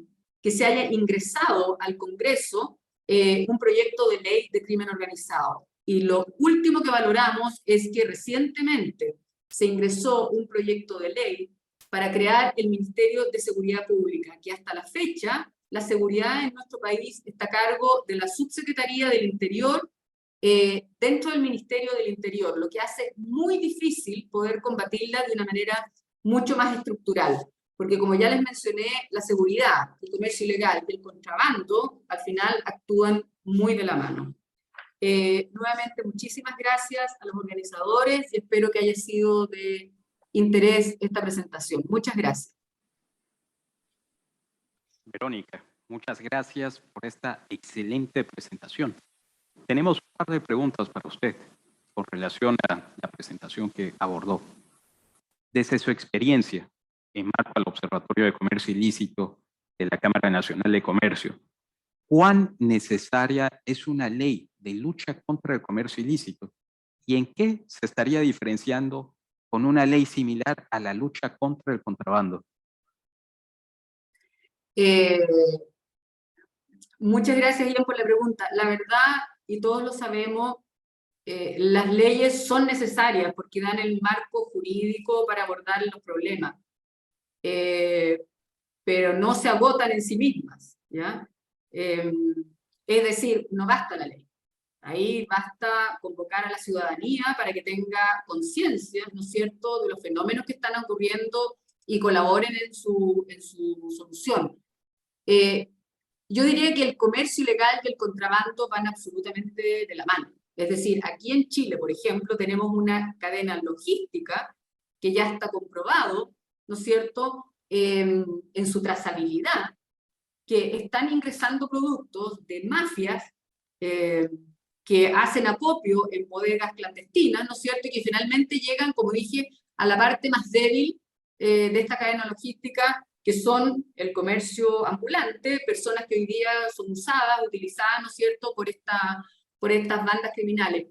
S3: que se haya ingresado al Congreso un proyecto de ley de crimen organizado. Y lo último que valoramos es que recientemente se ingresó un proyecto de ley para crear el Ministerio de Seguridad Pública, que hasta la fecha la seguridad en nuestro país está a cargo de la Subsecretaría del Interior dentro del Ministerio del Interior, lo que hace muy difícil poder combatirla de una manera mucho más estructural, porque como ya les mencioné, la seguridad, el comercio ilegal y el contrabando al final actúan muy de la mano. Nuevamente, muchísimas gracias a los organizadores y espero que haya sido de interés esta presentación. Muchas gracias.
S1: Verónica, muchas gracias por esta excelente presentación. Tenemos un par de preguntas para usted con relación a la presentación que abordó. Desde su experiencia en marco al Observatorio de Comercio Ilícito de la Cámara Nacional de Comercio, ¿cuán necesaria es una ley de lucha contra el comercio ilícito? ¿Y en qué se estaría diferenciando con una ley similar a la lucha contra el contrabando?
S3: Muchas gracias, Ian, por la pregunta. La verdad, y todos lo sabemos, las leyes son necesarias porque dan el marco jurídico para abordar los problemas, pero no se agotan en sí mismas, ¿ya? Es decir, no basta la ley. Ahí basta convocar a la ciudadanía para que tenga conciencia, ¿no es cierto?, de los fenómenos que están ocurriendo y colaboren en su solución. Yo diría que el comercio ilegal y el contrabando van absolutamente de la mano. Es decir, aquí en Chile, por ejemplo, tenemos una cadena logística que ya está comprobado, ¿no es cierto?, en su trazabilidad, que están ingresando productos de mafias que hacen acopio en bodegas clandestinas, ¿no es cierto?, y que finalmente llegan, como dije, a la parte más débil de esta cadena logística, que son el comercio ambulante, personas que hoy día son usadas, utilizadas, ¿no es cierto?, por por estas bandas criminales.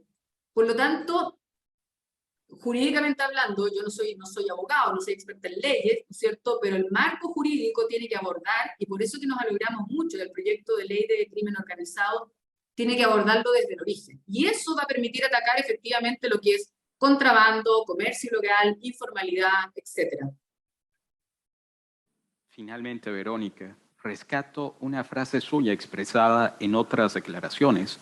S3: Por lo tanto, jurídicamente hablando, yo no soy abogado, no soy experta en leyes, ¿no es cierto? Pero el marco jurídico tiene que abordar, y por eso que nos alegramos mucho del proyecto de ley de crimen organizado, tiene que abordarlo desde el origen. Y eso va a permitir atacar efectivamente lo que es contrabando, comercio ilegal, informalidad, etc.
S1: Finalmente, Verónica, rescato una frase suya expresada en otras declaraciones.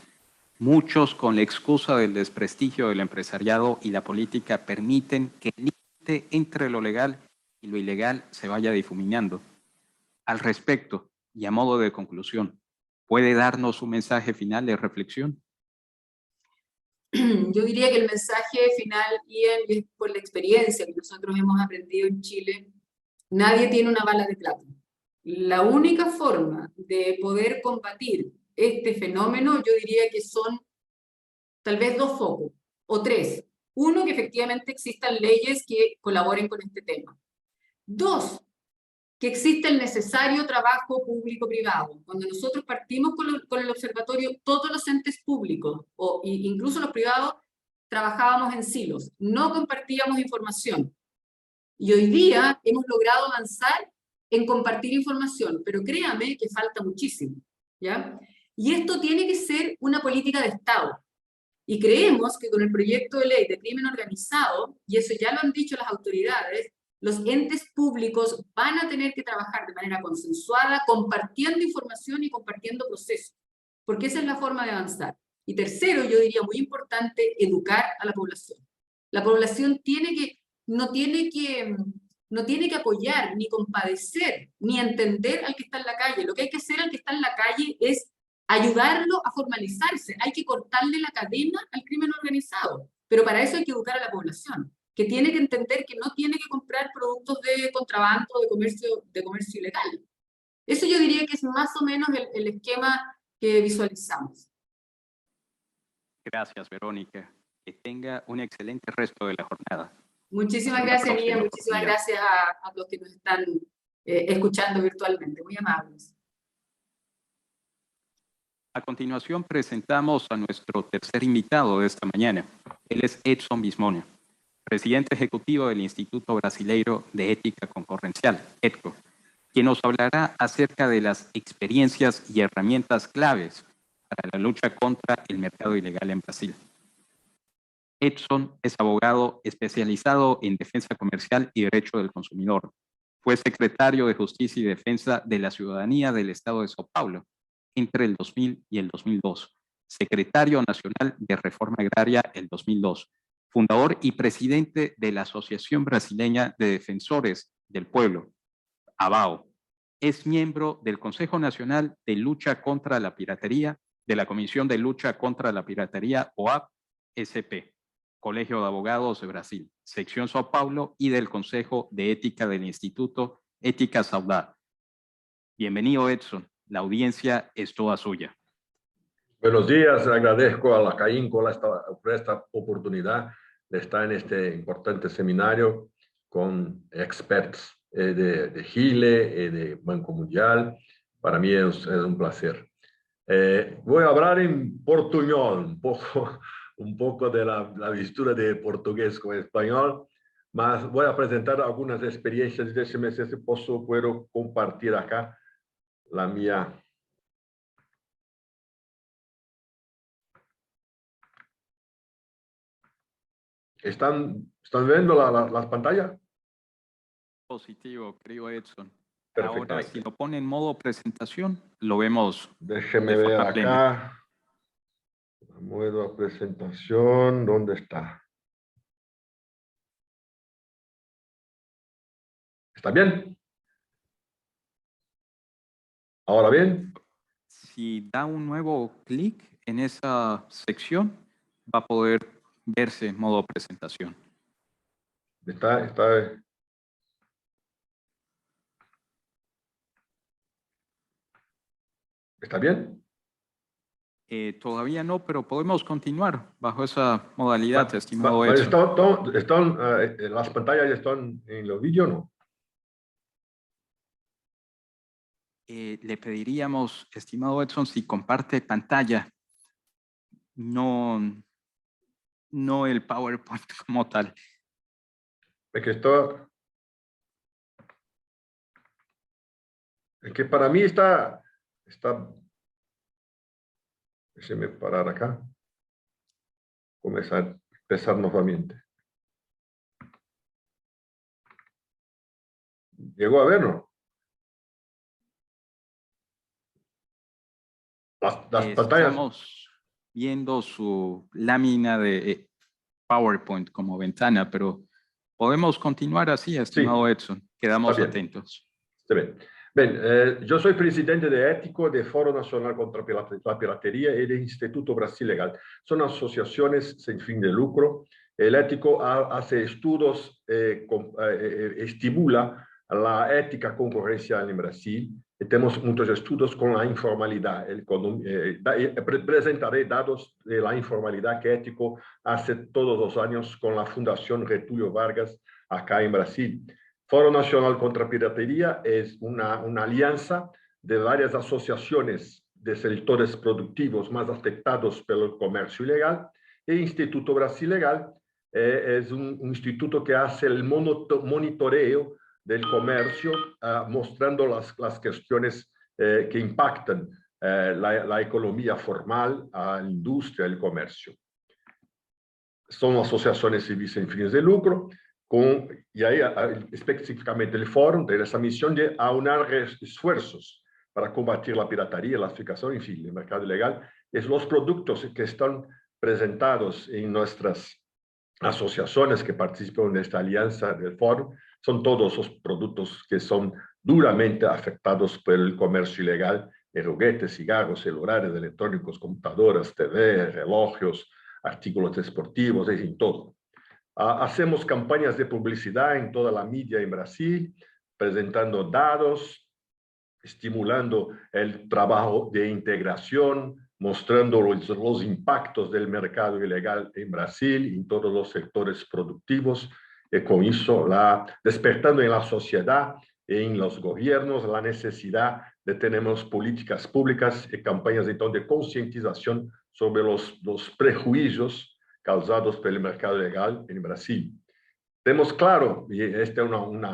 S1: Muchos, con la excusa del desprestigio del empresariado y la política, permiten que el límite entre lo legal y lo ilegal se vaya difuminando. Al respecto, y a modo de conclusión, ¿puede darnos un mensaje final de reflexión?
S3: Yo diría que el mensaje final, Ian, y es por la experiencia que nosotros hemos aprendido en Chile, nadie tiene una bala de plata. La única forma de poder combatir este fenómeno, yo diría que son tal vez dos focos, o tres. Uno, que efectivamente existan leyes que colaboren con este tema. Dos, que exista el necesario trabajo público-privado. Cuando nosotros partimos con el observatorio, todos los entes públicos, incluso los privados, trabajábamos en silos, no compartíamos información. Y hoy día hemos logrado avanzar en compartir información, pero créame que falta muchísimo, ¿ya? Y esto tiene que ser una política de Estado. Y creemos que con el proyecto de ley de crimen organizado, y eso ya lo han dicho las autoridades, los entes públicos van a tener que trabajar de manera consensuada, compartiendo información y compartiendo procesos, porque esa es la forma de avanzar. Y tercero, yo diría muy importante, educar a la población. La población no tiene que apoyar, ni compadecer, ni entender al que está en la calle. Lo que hay que hacer al que está en la calle es ayudarlo a formalizarse. Hay que cortarle la cadena al crimen organizado, pero para eso hay que educar a la población, que tiene que entender que no tiene que comprar productos de contrabando, de comercio ilegal. Eso yo diría que es más o menos el esquema que visualizamos.
S1: Gracias, Verónica. Que tenga un excelente resto de la jornada.
S3: Muchísimas gracias, Mía. Muchísimas gracias a los que nos están escuchando virtualmente. Muy amables.
S1: A continuación presentamos a nuestro tercer invitado de esta mañana. Él es Edson Bismonio, presidente ejecutivo del Instituto Brasileiro de Ética Concorrencial, ETCO, quien nos hablará acerca de las experiencias y herramientas claves para la lucha contra el mercado ilegal en Brasil. Edson es abogado especializado en defensa comercial y derecho del consumidor. Fue secretario de Justicia y Defensa de la Ciudadanía del Estado de São Paulo entre el 2000 y el 2002, secretario nacional de Reforma Agraria el 2002, fundador y presidente de la Asociación Brasileña de Defensores del Pueblo, ABAO. Es miembro del Consejo Nacional de Lucha contra la Piratería, de la Comisión de Lucha contra la Piratería, OAP-SP, Colegio de Abogados de Brasil, Sección São Paulo, y del Consejo de Ética del Instituto Ética Saudade. Bienvenido, Edson. La audiencia es toda suya.
S4: Buenos días, agradezco a la CAIN por esta oportunidad de estar en este importante seminario con expertos de Chile, de Banco Mundial. Para mí es un placer. Voy a hablar en portuñol, un poco de la mistura de portugués con español, mas voy a presentar algunas experiencias. Déjeme ver si puedo compartir acá la mía. ¿Están viendo las pantallas?
S1: Positivo, querido Edson.
S4: Perfecto.
S1: Ahora, si lo pone en modo presentación, lo vemos.
S4: Déjeme ver acá. Modo presentación, ¿dónde está? ¿Está bien? ¿Ahora bien?
S1: Si da un nuevo clic en esa sección, va a poder verse en modo presentación.
S4: ¿Está bien?
S1: Todavía no, pero podemos continuar bajo esa modalidad, estimado Edson.
S4: ¿Las pantallas están en los vídeos o no?
S1: Le pediríamos, estimado Edson, si comparte pantalla No el PowerPoint como tal.
S4: Es que para mí está, déjeme parar acá, empezar nuevamente. Llegó a verlo. Las pantallas.
S1: Estamos viendo su lámina de PowerPoint como ventana, pero podemos continuar así, estimado Edson. Quedamos atentos.
S4: Está bien. Bien, yo soy presidente de Ético de Foro Nacional contra la Piratería y del Instituto Brasil Legal. Son asociaciones sin fin de lucro. El Ético hace estudios, estimula la ética concorrencial en Brasil. Y tenemos muchos estudios con la informalidad. Presentaré datos de la informalidad que Ético hace todos los años con la Fundación Getúlio Vargas acá en Brasil. Foro Nacional contra Piratería es una alianza de varias asociaciones de sectores productivos más afectados por el comercio ilegal. El Instituto Brasil Legal es un instituto que hace el monitoreo del comercio, mostrando las cuestiones que impactan la economía formal, a la industria, el comercio. Son asociaciones civiles sin fines de lucro, y ahí específicamente el foro tiene esa misión de aunar esfuerzos para combatir la piratería, la falsificación, en fin, el mercado ilegal. Es los productos que están presentados en nuestras asociaciones que participan de esta alianza del foro, son todos los productos que son duramente afectados por el comercio ilegal, juguetes, cigarros, celulares, electrónicos, computadoras, TV, relojes, artículos deportivos, en todo. Hacemos campañas de publicidad en toda la media en Brasil, presentando datos, estimulando el trabajo de integración, mostrando los impactos del mercado ilegal en Brasil, en todos los sectores productivos, y con eso despertando en la sociedad, en los gobiernos, la necesidad de tener políticas públicas y campañas entonces, de concientización sobre los prejuicios causados por el mercado ilegal en Brasil. Tenemos claro, y este es un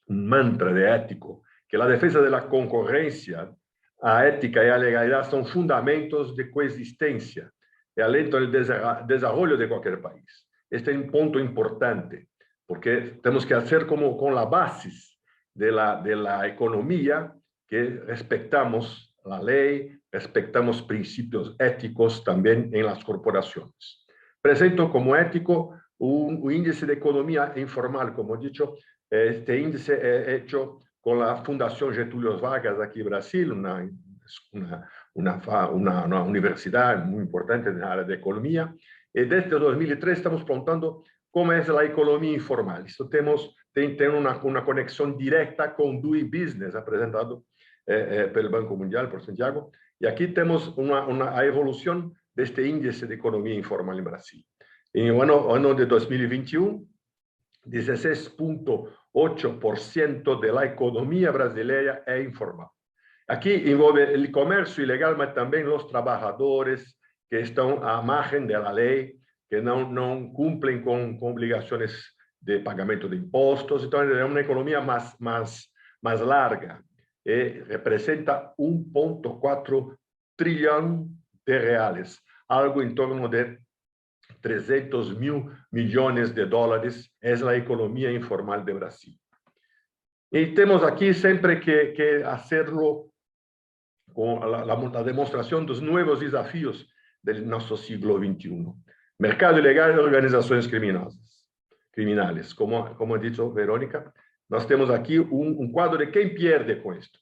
S4: mantra de Ético, que la defensa de la concurrencia, a ética y la legalidad son fundamentos de coexistencia y alento el desarrollo de cualquier país. Este es un punto importante, porque tenemos que hacer como con la base de la economía, que respetamos la ley, respetamos principios éticos también en las corporaciones. Presento como ético un índice de economía informal, como he dicho. Este índice es hecho con la Fundación Getúlio Vargas aquí en Brasil, una universidad muy importante en el área de economía. Y desde 2003 estamos preguntando cómo es la economía informal. Esto tiene una conexión directa con Doing Business, presentado por el Banco Mundial, por Santiago. Y aquí tenemos una evolución de este índice de economía informal en Brasil. En el año de 2021, 16,8% de la economía brasileña es informal. Aquí envolve el comercio ilegal, pero también los trabajadores que están a margen de la ley, que no cumplen con obligaciones de pagamento de impuestos. Entonces, es una economía más larga. Representa 1,4 trillón de reales, algo en torno de 300 mil millones de dólares es la economía informal de Brasil. Y tenemos aquí siempre que hacerlo con la demostración de los nuevos desafíos de nuestro siglo XXI. Mercado ilegal y organizaciones criminales. Como ha dicho Verónica, nós temos aquí un cuadro de quién pierde con esto.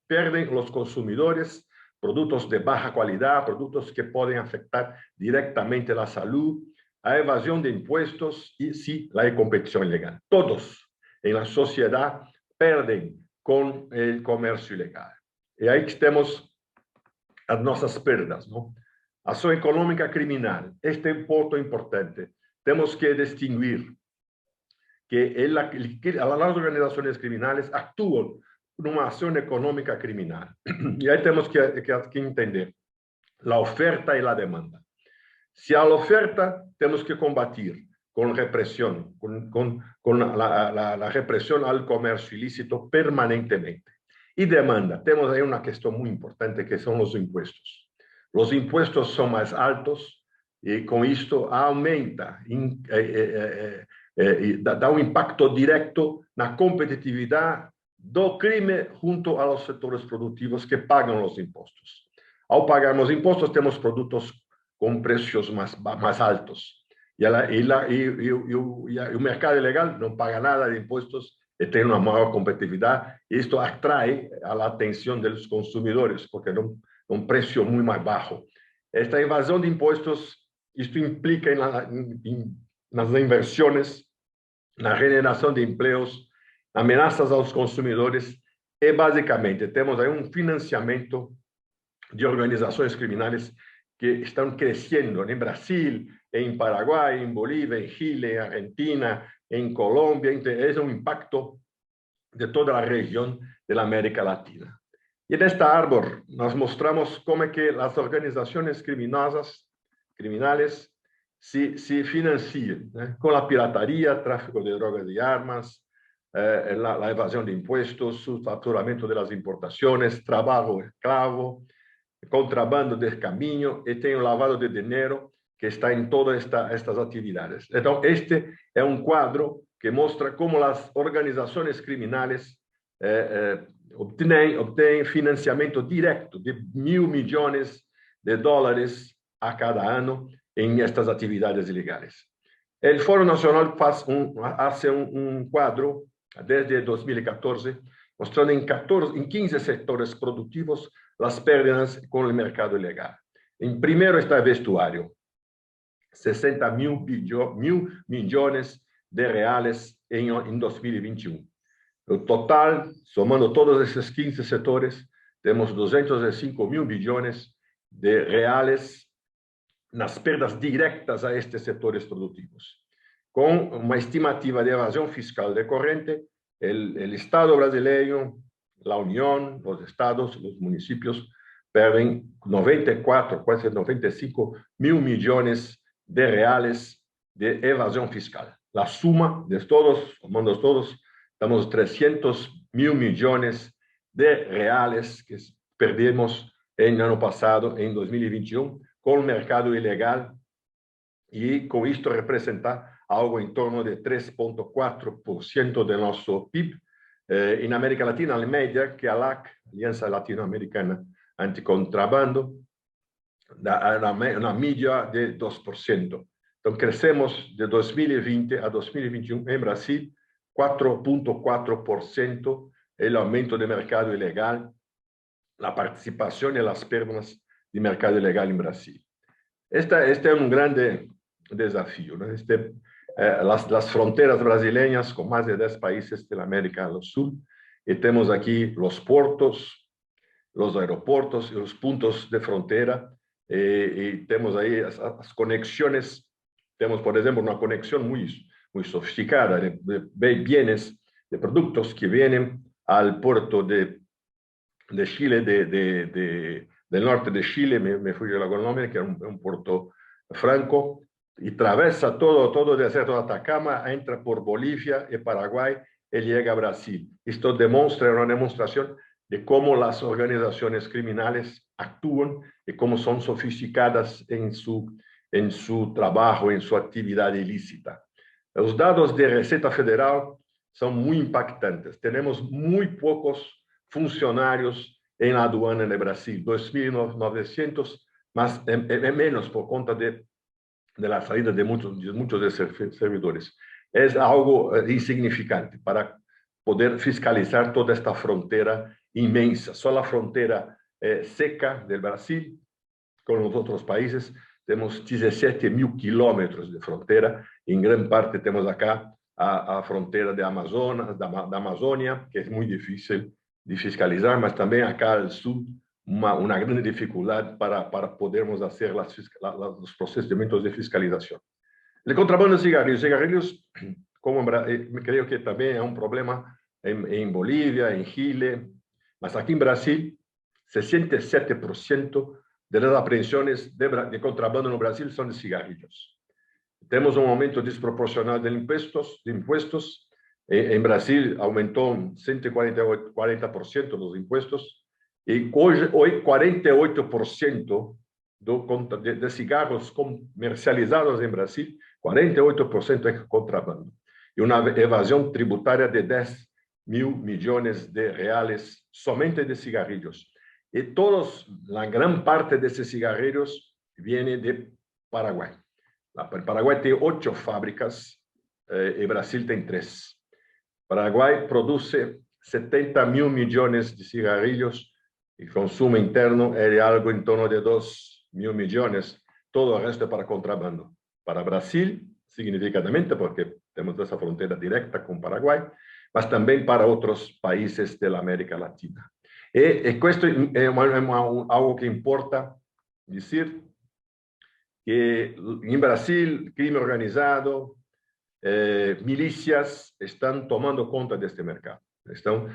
S4: Pierden los consumidores, productos de baja calidad, productos que pueden afectar directamente la salud, la evasión de impuestos y sí, la competición ilegal. Todos en la sociedad pierden con el comercio ilegal. Y ahí tenemos las nuestras pérdidas, ¿no? Acción económica criminal. Este es un punto importante. Tenemos que distinguir que las organizaciones criminales actúan una acción económica criminal. Y ahí tenemos que entender. la oferta y la demanda. Si a la oferta tenemos que combatir con represión, con la represión al comercio ilícito permanentemente. Y demanda, tenemos ahí una cuestión muy importante que son los impuestos. Los impuestos son más altos y con esto aumenta, da un impacto directo en la competitividad do crime junto a los sectores productivos que pagan los impuestos. Al pagar los impuestos tenemos productos con precios más altos. Y el mercado ilegal no paga nada de impuestos y tiene una mayor competitividad. Y esto atrae a la atención de los consumidores porque es un precio muy más bajo. Esta evasión de impuestos, esto implica en las inversiones, la generación de empleos, amenazas a los consumidores y básicamente tenemos ahí un financiamiento de organizaciones criminales que están creciendo en Brasil, en Paraguay, en Bolivia, en Chile, en Argentina, en Colombia. Es un impacto de toda la región de la América Latina. Y en este árbol nos mostramos cómo que las organizaciones criminales se financian con la piratería, tráfico de drogas y armas, la evasión de impuestos, su facturamiento de las importaciones, trabajo esclavo, contrabando de camino y tiene un lavado de dinero que está en todas estas actividades. Entonces, este es un cuadro que muestra cómo las organizaciones criminales obtienen financiamiento directo de $1.000 millones a cada año en estas actividades ilegales. El Foro Nacional hace un cuadro desde 2014 mostrando en 15 sectores productivos las pérdidas con el mercado ilegal. En primero está el vestuario, 60.000 millones de reales en 2021. El total, sumando todos esos 15 sectores, tenemos 205.000 millones de reales en las pérdidas directas a estos sectores productivos. Con una estimativa de evasión fiscal decorrente, el Estado brasileño, la Unión, los estados, los municipios pierden 94, casi 95.000 millones de reales de evasión fiscal. La suma de todos, sumando todos, estamos 300.000 millones de reales que perdimos en el año pasado, en 2021, con el mercado ilegal, y con esto representa algo en torno de 3,4% de nuestro PIB. En América Latina, la media que ALAC, Alianza Latinoamericana Anticontrabando, da una media de 2%. Entonces, crecemos de 2020 a 2021 en Brasil, 4,4% el aumento del mercado ilegal, la participación y las pérdidas de mercado ilegal en Brasil. Este es un grande desafío, ¿no? Las fronteras brasileñas con más de 10 países de la América del Sur, y tenemos aquí los puertos, los aeropuertos y los puntos de frontera, y tenemos ahí las conexiones. Tenemos, por ejemplo, una conexión muy sofisticada de bienes, de productos que vienen al puerto de Chile, del norte de Chile, me fui el nombre, que es un puerto franco, y atraviesa todo el desierto de Atacama, entra por Bolivia y Paraguay y llega a Brasil. Esto demuestra una demostración de cómo las organizaciones criminales actúan y cómo son sofisticadas en su trabajo, en su actividad ilícita. Los datos de Receita Federal son muy impactantes. Tenemos muy pocos funcionarios en la aduana de Brasil, 2.900, más menos por cuenta de la salida de muchos de servidores. Es algo insignificante para poder fiscalizar toda esta frontera inmensa. Solo la frontera seca del Brasil con los otros países tenemos 17.000 kilómetros de frontera. En gran parte tenemos acá a frontera de Amazonia, que es muy difícil de fiscalizar, mas también acá al sur una gran dificultad para podermos hacer los procedimientos de fiscalización. El contrabando de cigarrillos, como creo que también es un problema en Bolivia, en Chile, mas aquí en Brasil, 67% de las apreensões de contrabando no Brasil são de cigarrillos. Temos um aumento desproporcional de impuestos. Em Brasil aumentou 140% dos impuestos e hoje 48% de cigarros comercializados em Brasil, 48% é contrabando. E uma evasão tributária de 10 mil milhões de reais somente de cigarrillos. E a gran parte desses cigarrillos viene de Paraguai. Paraguai tem 8 fábricas e Brasil tem 3. Paraguai produz 70 mil milhões de cigarrillos e consumo interno é algo em torno de 2 mil milhões. Todo o resto é para contrabando. Para Brasil, significativamente, porque temos essa fronteira direta com Paraguai, mas também para outros países da América Latina. E questo è algo que importa dizer, que em Brasil, crime organizado, milícias estão tomando conta deste mercado. Estão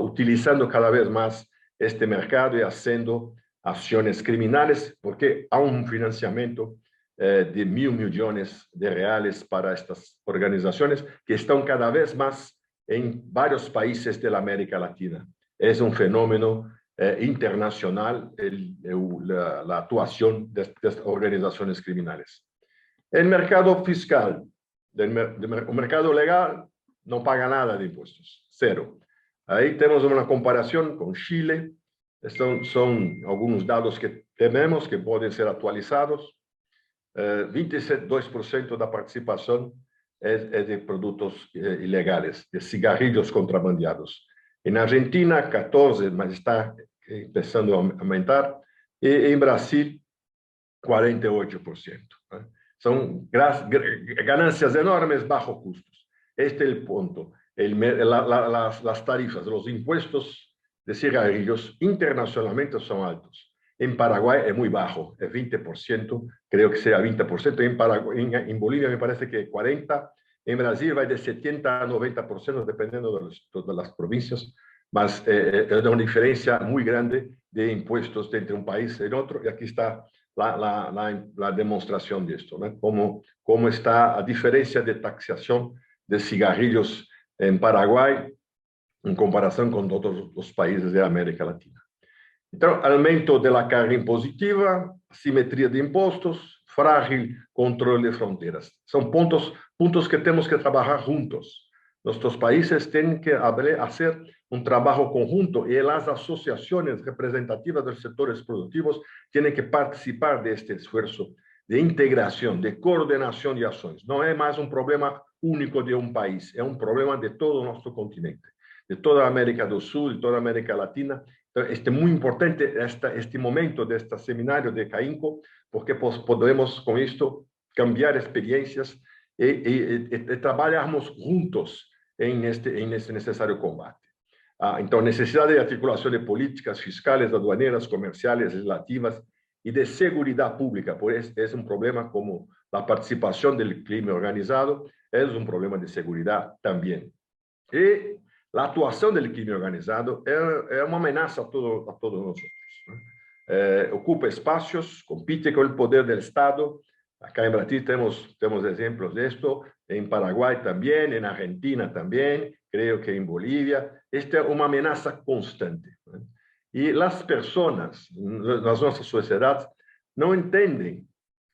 S4: utilizando cada vez mais este mercado e fazendo ações criminais, porque há financiamento de 1.000 milhões de reais para estas organizações que estão cada vez mais em vários países da América Latina. É fenômeno internacional a atuação destas organizações criminais. O mercado fiscal, o mercado legal, não paga nada de impostos, zero. Aí temos uma comparação com Chile. São alguns dados que temos que podem ser atualizados. 22% da participação é de produtos ilegais, de cigarrillos contrabandeados. Em Argentina, 14%, mas está começando a aumentar. E em Brasil, 48%. São ganâncias enormes, baixos custos. Este é o ponto. As tarifas, os impostos de cigarrillos internacionalmente são altos. Em Paraguai é muito baixo, é 20%, creio que seja 20%. Em Bolívia me parece que é 40%. Em Brasil vai de 70% a 90%, dependendo das províncias, mas é uma diferença muito grande de impostos entre um país e outro, e aqui está a demonstração disso, né? Como está a diferença de taxação de cigarrillos em Paraguai em comparação com todos os países da América Latina. Então, aumento da carga impositiva, simetria de impostos, frágil controle de fronteiras. São pontos que temos que trabalhar juntos. Nossos países têm que fazer um trabalho conjunto e as associações representativas dos setores produtivos têm que participar deste esforço de integração, de coordenação de ações. Não é mais um problema único de um país, é um problema de todo o nosso continente, de toda a América do Sul, de toda a América Latina. Então, é muito importante este momento deste seminário de CAINCO, porque podemos, com isto, cambiar experiências e trabalharmos juntos nesse necessário combate. Então, necessidade de articulação de políticas fiscais, aduaneiras, comerciais, legislativas e de segurança pública, pois é um problema como a participação do crime organizado, é um problema de segurança também. E a atuação do crime organizado é uma ameaça a todos nós. Ocupa espaços, compite com o poder do Estado. Acá em Brasil temos exemplos disto, em Paraguai também, em Argentina também, creio que em Bolívia. Esta é uma ameaça constante. E as pessoas nas nossas sociedades não entendem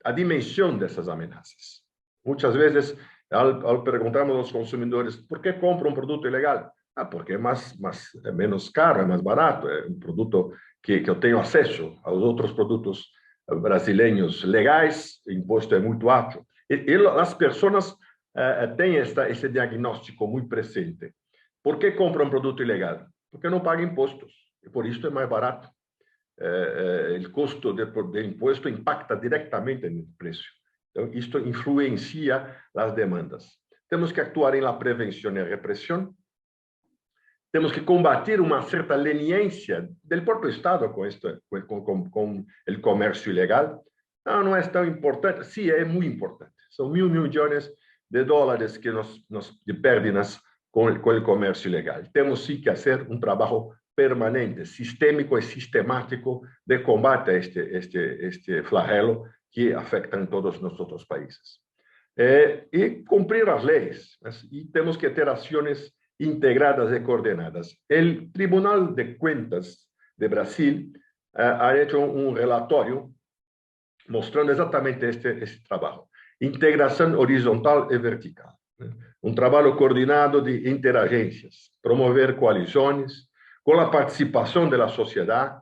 S4: a dimensão dessas ameaças. Muitas vezes, ao perguntarmos aos consumidores por que compram um produto ilegal, porque é menos caro, é mais barato, é um produto que eu tenho acesso aos outros produtos brasileiros legais, o imposto é muito alto. E as pessoas têm esse diagnóstico muito presente. Por que compram um produto ilegal? Porque não pagam impostos, e por isso é mais barato. O custo de imposto impacta diretamente no preço. Então, isto influencia as demandas. Temos que actuar em la prevenção e repressão. Temos que combater uma certa leniência do próprio Estado com o comércio ilegal. Não é tão importante. Sim, é muito importante. São 1.000 milhões de dólares que nos perdem com o comércio ilegal. Temos sim que fazer um trabalho permanente, sistémico y sistemático de combate a este flagelo que afecta en todos nuestros países. Y cumplir las leyes. Y tenemos que tener acciones integradas y coordinadas. El Tribunal de Cuentas de Brasil ha hecho un relatorio mostrando exactamente este trabajo. Integración horizontal y vertical. Un trabajo coordinado de interagencias, promover coaliciones, con la participación de la sociedad,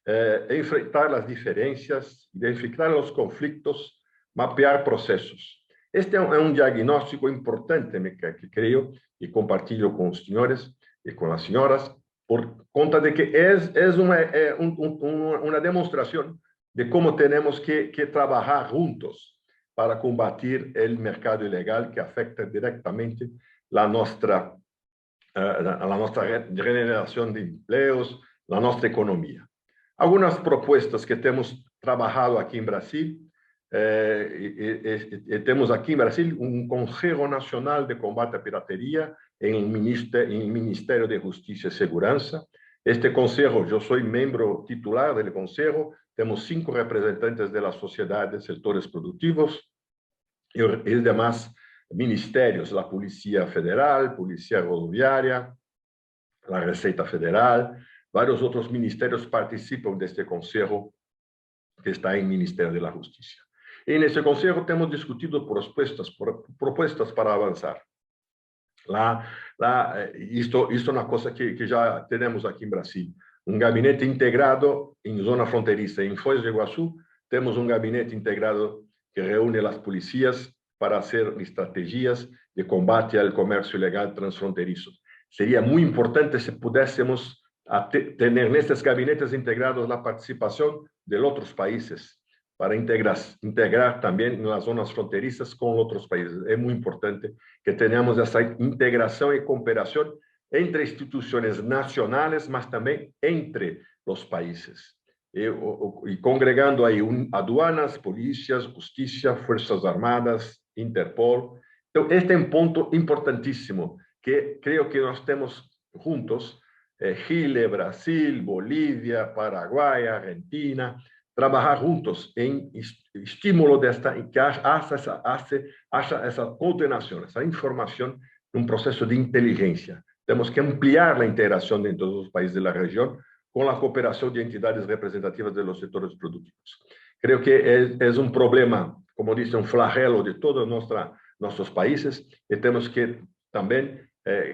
S4: enfrentar las diferencias, identificar los conflictos, mapear procesos. Este es un diagnóstico importante que creo y compartillo con los señores y con las señoras, por cuenta de que es una demostración de cómo tenemos que trabajar juntos para combatir el mercado ilegal que afecta directamente la nuestra generación de empleos, la nuestra economía. Algunas propuestas que hemos trabajado aquí en Brasil, tenemos aquí en Brasil un Consejo Nacional de Combate a Piratería en el Ministerio de Justicia y Seguridad. Este consejo, yo soy miembro titular del consejo, tenemos 5 representantes de la sociedad de sectores productivos y demás ministerios, la Policía Federal, Policía Rodoviaria, la Receita Federal, varios otros ministerios participan de este consejo que está en el Ministerio de la Justicia. En ese consejo hemos discutido propuestas para avanzar. Esto es una cosa que ya tenemos aquí en Brasil. Un gabinete integrado en zona fronteriza. En Foz de Iguazú tenemos un gabinete integrado que reúne las policías para hacer estrategias de combate al comercio ilegal transfronterizo. Sería muy importante si pudiésemos tener en estos gabinetes integrados la participación de otros países para integrar también las zonas fronterizas con otros países. Es muy importante que tengamos esa integración y cooperación entre instituciones nacionales, mas también entre los países. Y congregando ahí aduanas, policías, justicia, Fuerzas Armadas, Interpol. Entonces, este es un punto importantísimo que creo que nos tenemos juntos, Chile, Brasil, Bolivia, Paraguay, Argentina, trabajar juntos en estímulo de que haya esa coordinación, esa información en un proceso de inteligencia. Tenemos que ampliar la integración dentro de los países de la región con la cooperación de entidades representativas de los sectores productivos. Creo que es un problema, como dice, un flagelo de todos nuestros países y tenemos que también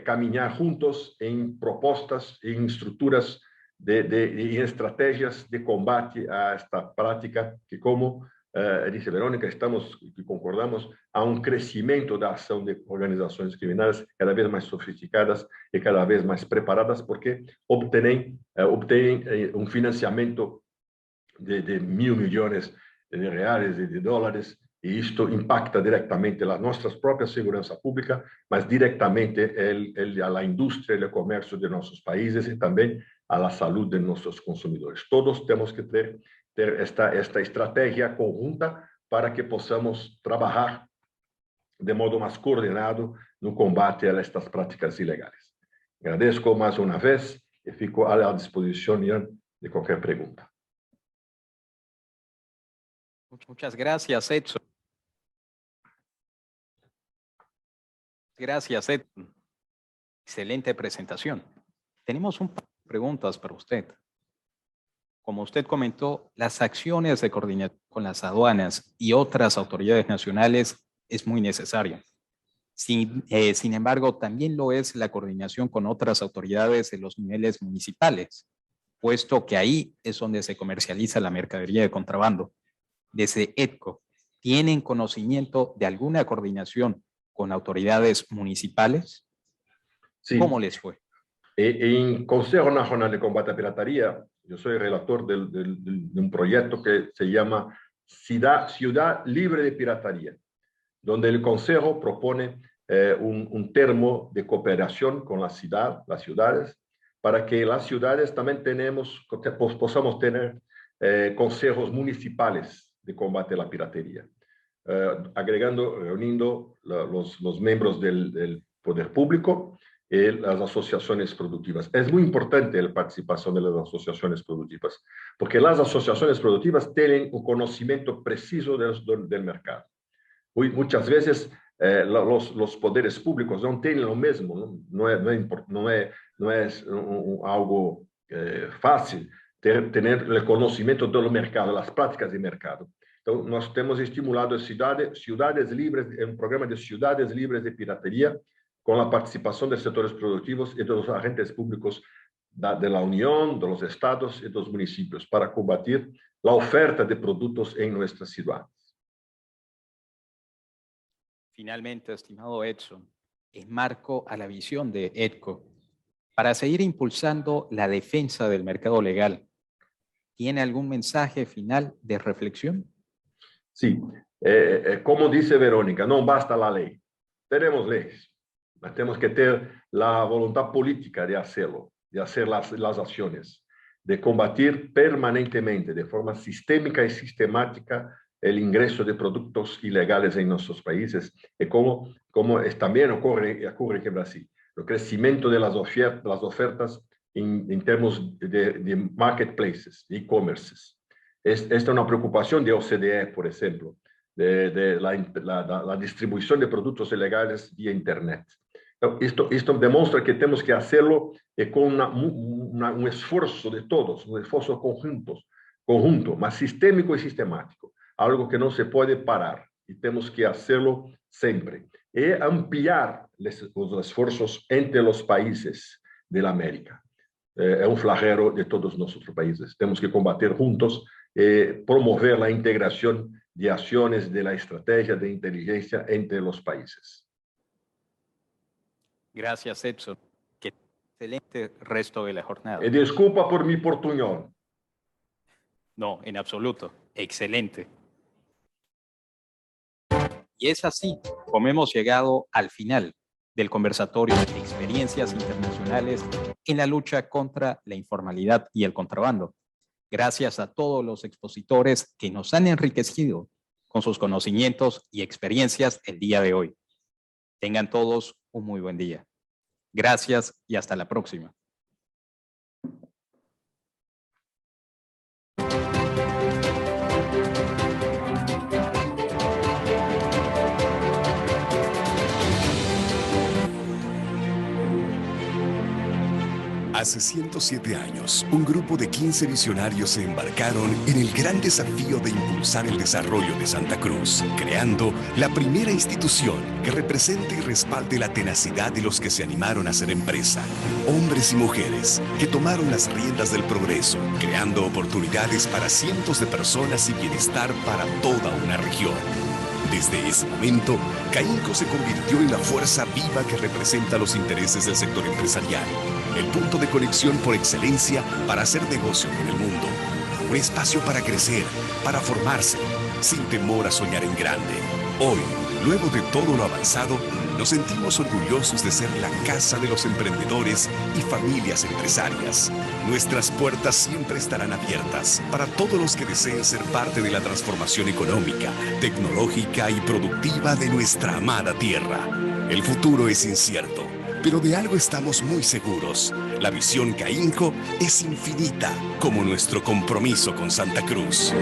S4: caminar juntos en propuestas, en estructuras y estrategias de combate a esta práctica que, como dice Verónica, estamos y concordamos a un crecimiento de acción de organizaciones criminales cada vez más sofisticadas y cada vez más preparadas porque obtienen un financiamiento de 1.000 millones de reales y de dólares, y esto impacta directamente a nuestra propia seguridad pública, mas directamente a la industria y el comercio de nuestros países y también a la salud de nuestros consumidores. Todos tenemos que tener esta estrategia conjunta para que podamos trabajar de modo más coordinado no combate a estas prácticas ilegales. Agradezco más una vez y fico a la disposición de cualquier pregunta.
S1: Muchas gracias, Edson. Gracias, Edson. Excelente presentación. Tenemos un par de preguntas para usted. Como usted comentó, las acciones de coordinación con las aduanas y otras autoridades nacionales es muy necesario. Sin embargo, también lo es la coordinación con otras autoridades de los niveles municipales, puesto que ahí es donde se comercializa la mercadería de contrabando. Desde EDCO, ¿tienen conocimiento de alguna coordinación con autoridades municipales? Sí. ¿Cómo les fue?
S4: En Consejo Nacional de Combate a Piratería, yo soy relator de un proyecto que se llama Ciudad Libre de Piratería, donde el Consejo propone un termo de cooperación con las ciudades, para que las ciudades también podamos tener consejos municipales de combate a la piratería, reuniendo los miembros del poder público las asociaciones productivas. Es muy importante la participación de las asociaciones productivas, porque las asociaciones productivas tienen un conocimiento preciso del mercado. Muchas veces los poderes públicos no tienen lo mismo, no es algo fácil tener el conocimiento del mercado, las prácticas de mercado. Entonces, nós temos estimulado ciudades libres, un programa de ciudades libres de piratería, con la participación de sectores productivos y de los agentes públicos de la Unión, de los estados y de los municipios, para combatir la oferta de productos en nuestras ciudades.
S1: Finalmente, estimado Edson, enmarco a la visión de EDCO para seguir impulsando la defensa del mercado legal. ¿Tiene algún mensaje final de reflexión?
S4: Sí, como dice Verónica, no basta la ley. Tenemos leyes, mas tenemos que tener la voluntad política de hacerlo, de hacer las acciones, de combatir permanentemente, de forma sistémica y sistemática, el ingreso de productos ilegales en nuestros países, y como también ocurre en Brasil. El crecimiento de las ofertas en términos de marketplaces, e-commerces. Esta es una preocupación de OCDE, por ejemplo, de la distribución de productos ilegales vía Internet. Esto demuestra que tenemos que hacerlo con un esfuerzo de todos, un esfuerzo conjunto, más sistémico y sistemático, algo que no se puede parar y tenemos que hacerlo siempre. Y ampliar los esfuerzos entre los países de la América. Es un flagelo de todos nuestros países. Tenemos que combatir juntos, promover la integración de acciones de la estrategia de inteligencia entre los países.
S1: Gracias, Edson. Qué excelente resto de la jornada.
S4: Disculpa por mi portuñol.
S1: No, en absoluto. Excelente. Y es así como hemos llegado al final del conversatorio de experiencias internacionales en la lucha contra la informalidad y el contrabando. Gracias a todos los expositores que nos han enriquecido con sus conocimientos y experiencias el día de hoy. Tengan todos un muy buen día. Gracias y hasta la próxima.
S5: Hace 107 años, un grupo de 15 visionarios se embarcaron en el gran desafío de impulsar el desarrollo de Santa Cruz, creando la primera institución que represente y respalde la tenacidad de los que se animaron a hacer empresa. Hombres y mujeres que tomaron las riendas del progreso, creando oportunidades para cientos de personas y bienestar para toda una región. Desde ese momento, CAINCO se convirtió en la fuerza viva que representa los intereses del sector empresarial, el punto de conexión por excelencia para hacer negocio con el mundo, un espacio para crecer, para formarse, sin temor a soñar en grande. Hoy, luego de todo lo avanzado, nos sentimos orgullosos de ser la casa de los emprendedores y familias empresarias. Nuestras puertas siempre estarán abiertas para todos los que deseen ser parte de la transformación económica, tecnológica y productiva de nuestra amada tierra. El futuro es incierto, pero de algo estamos muy seguros. La visión CAINCO es infinita, como nuestro compromiso con Santa Cruz.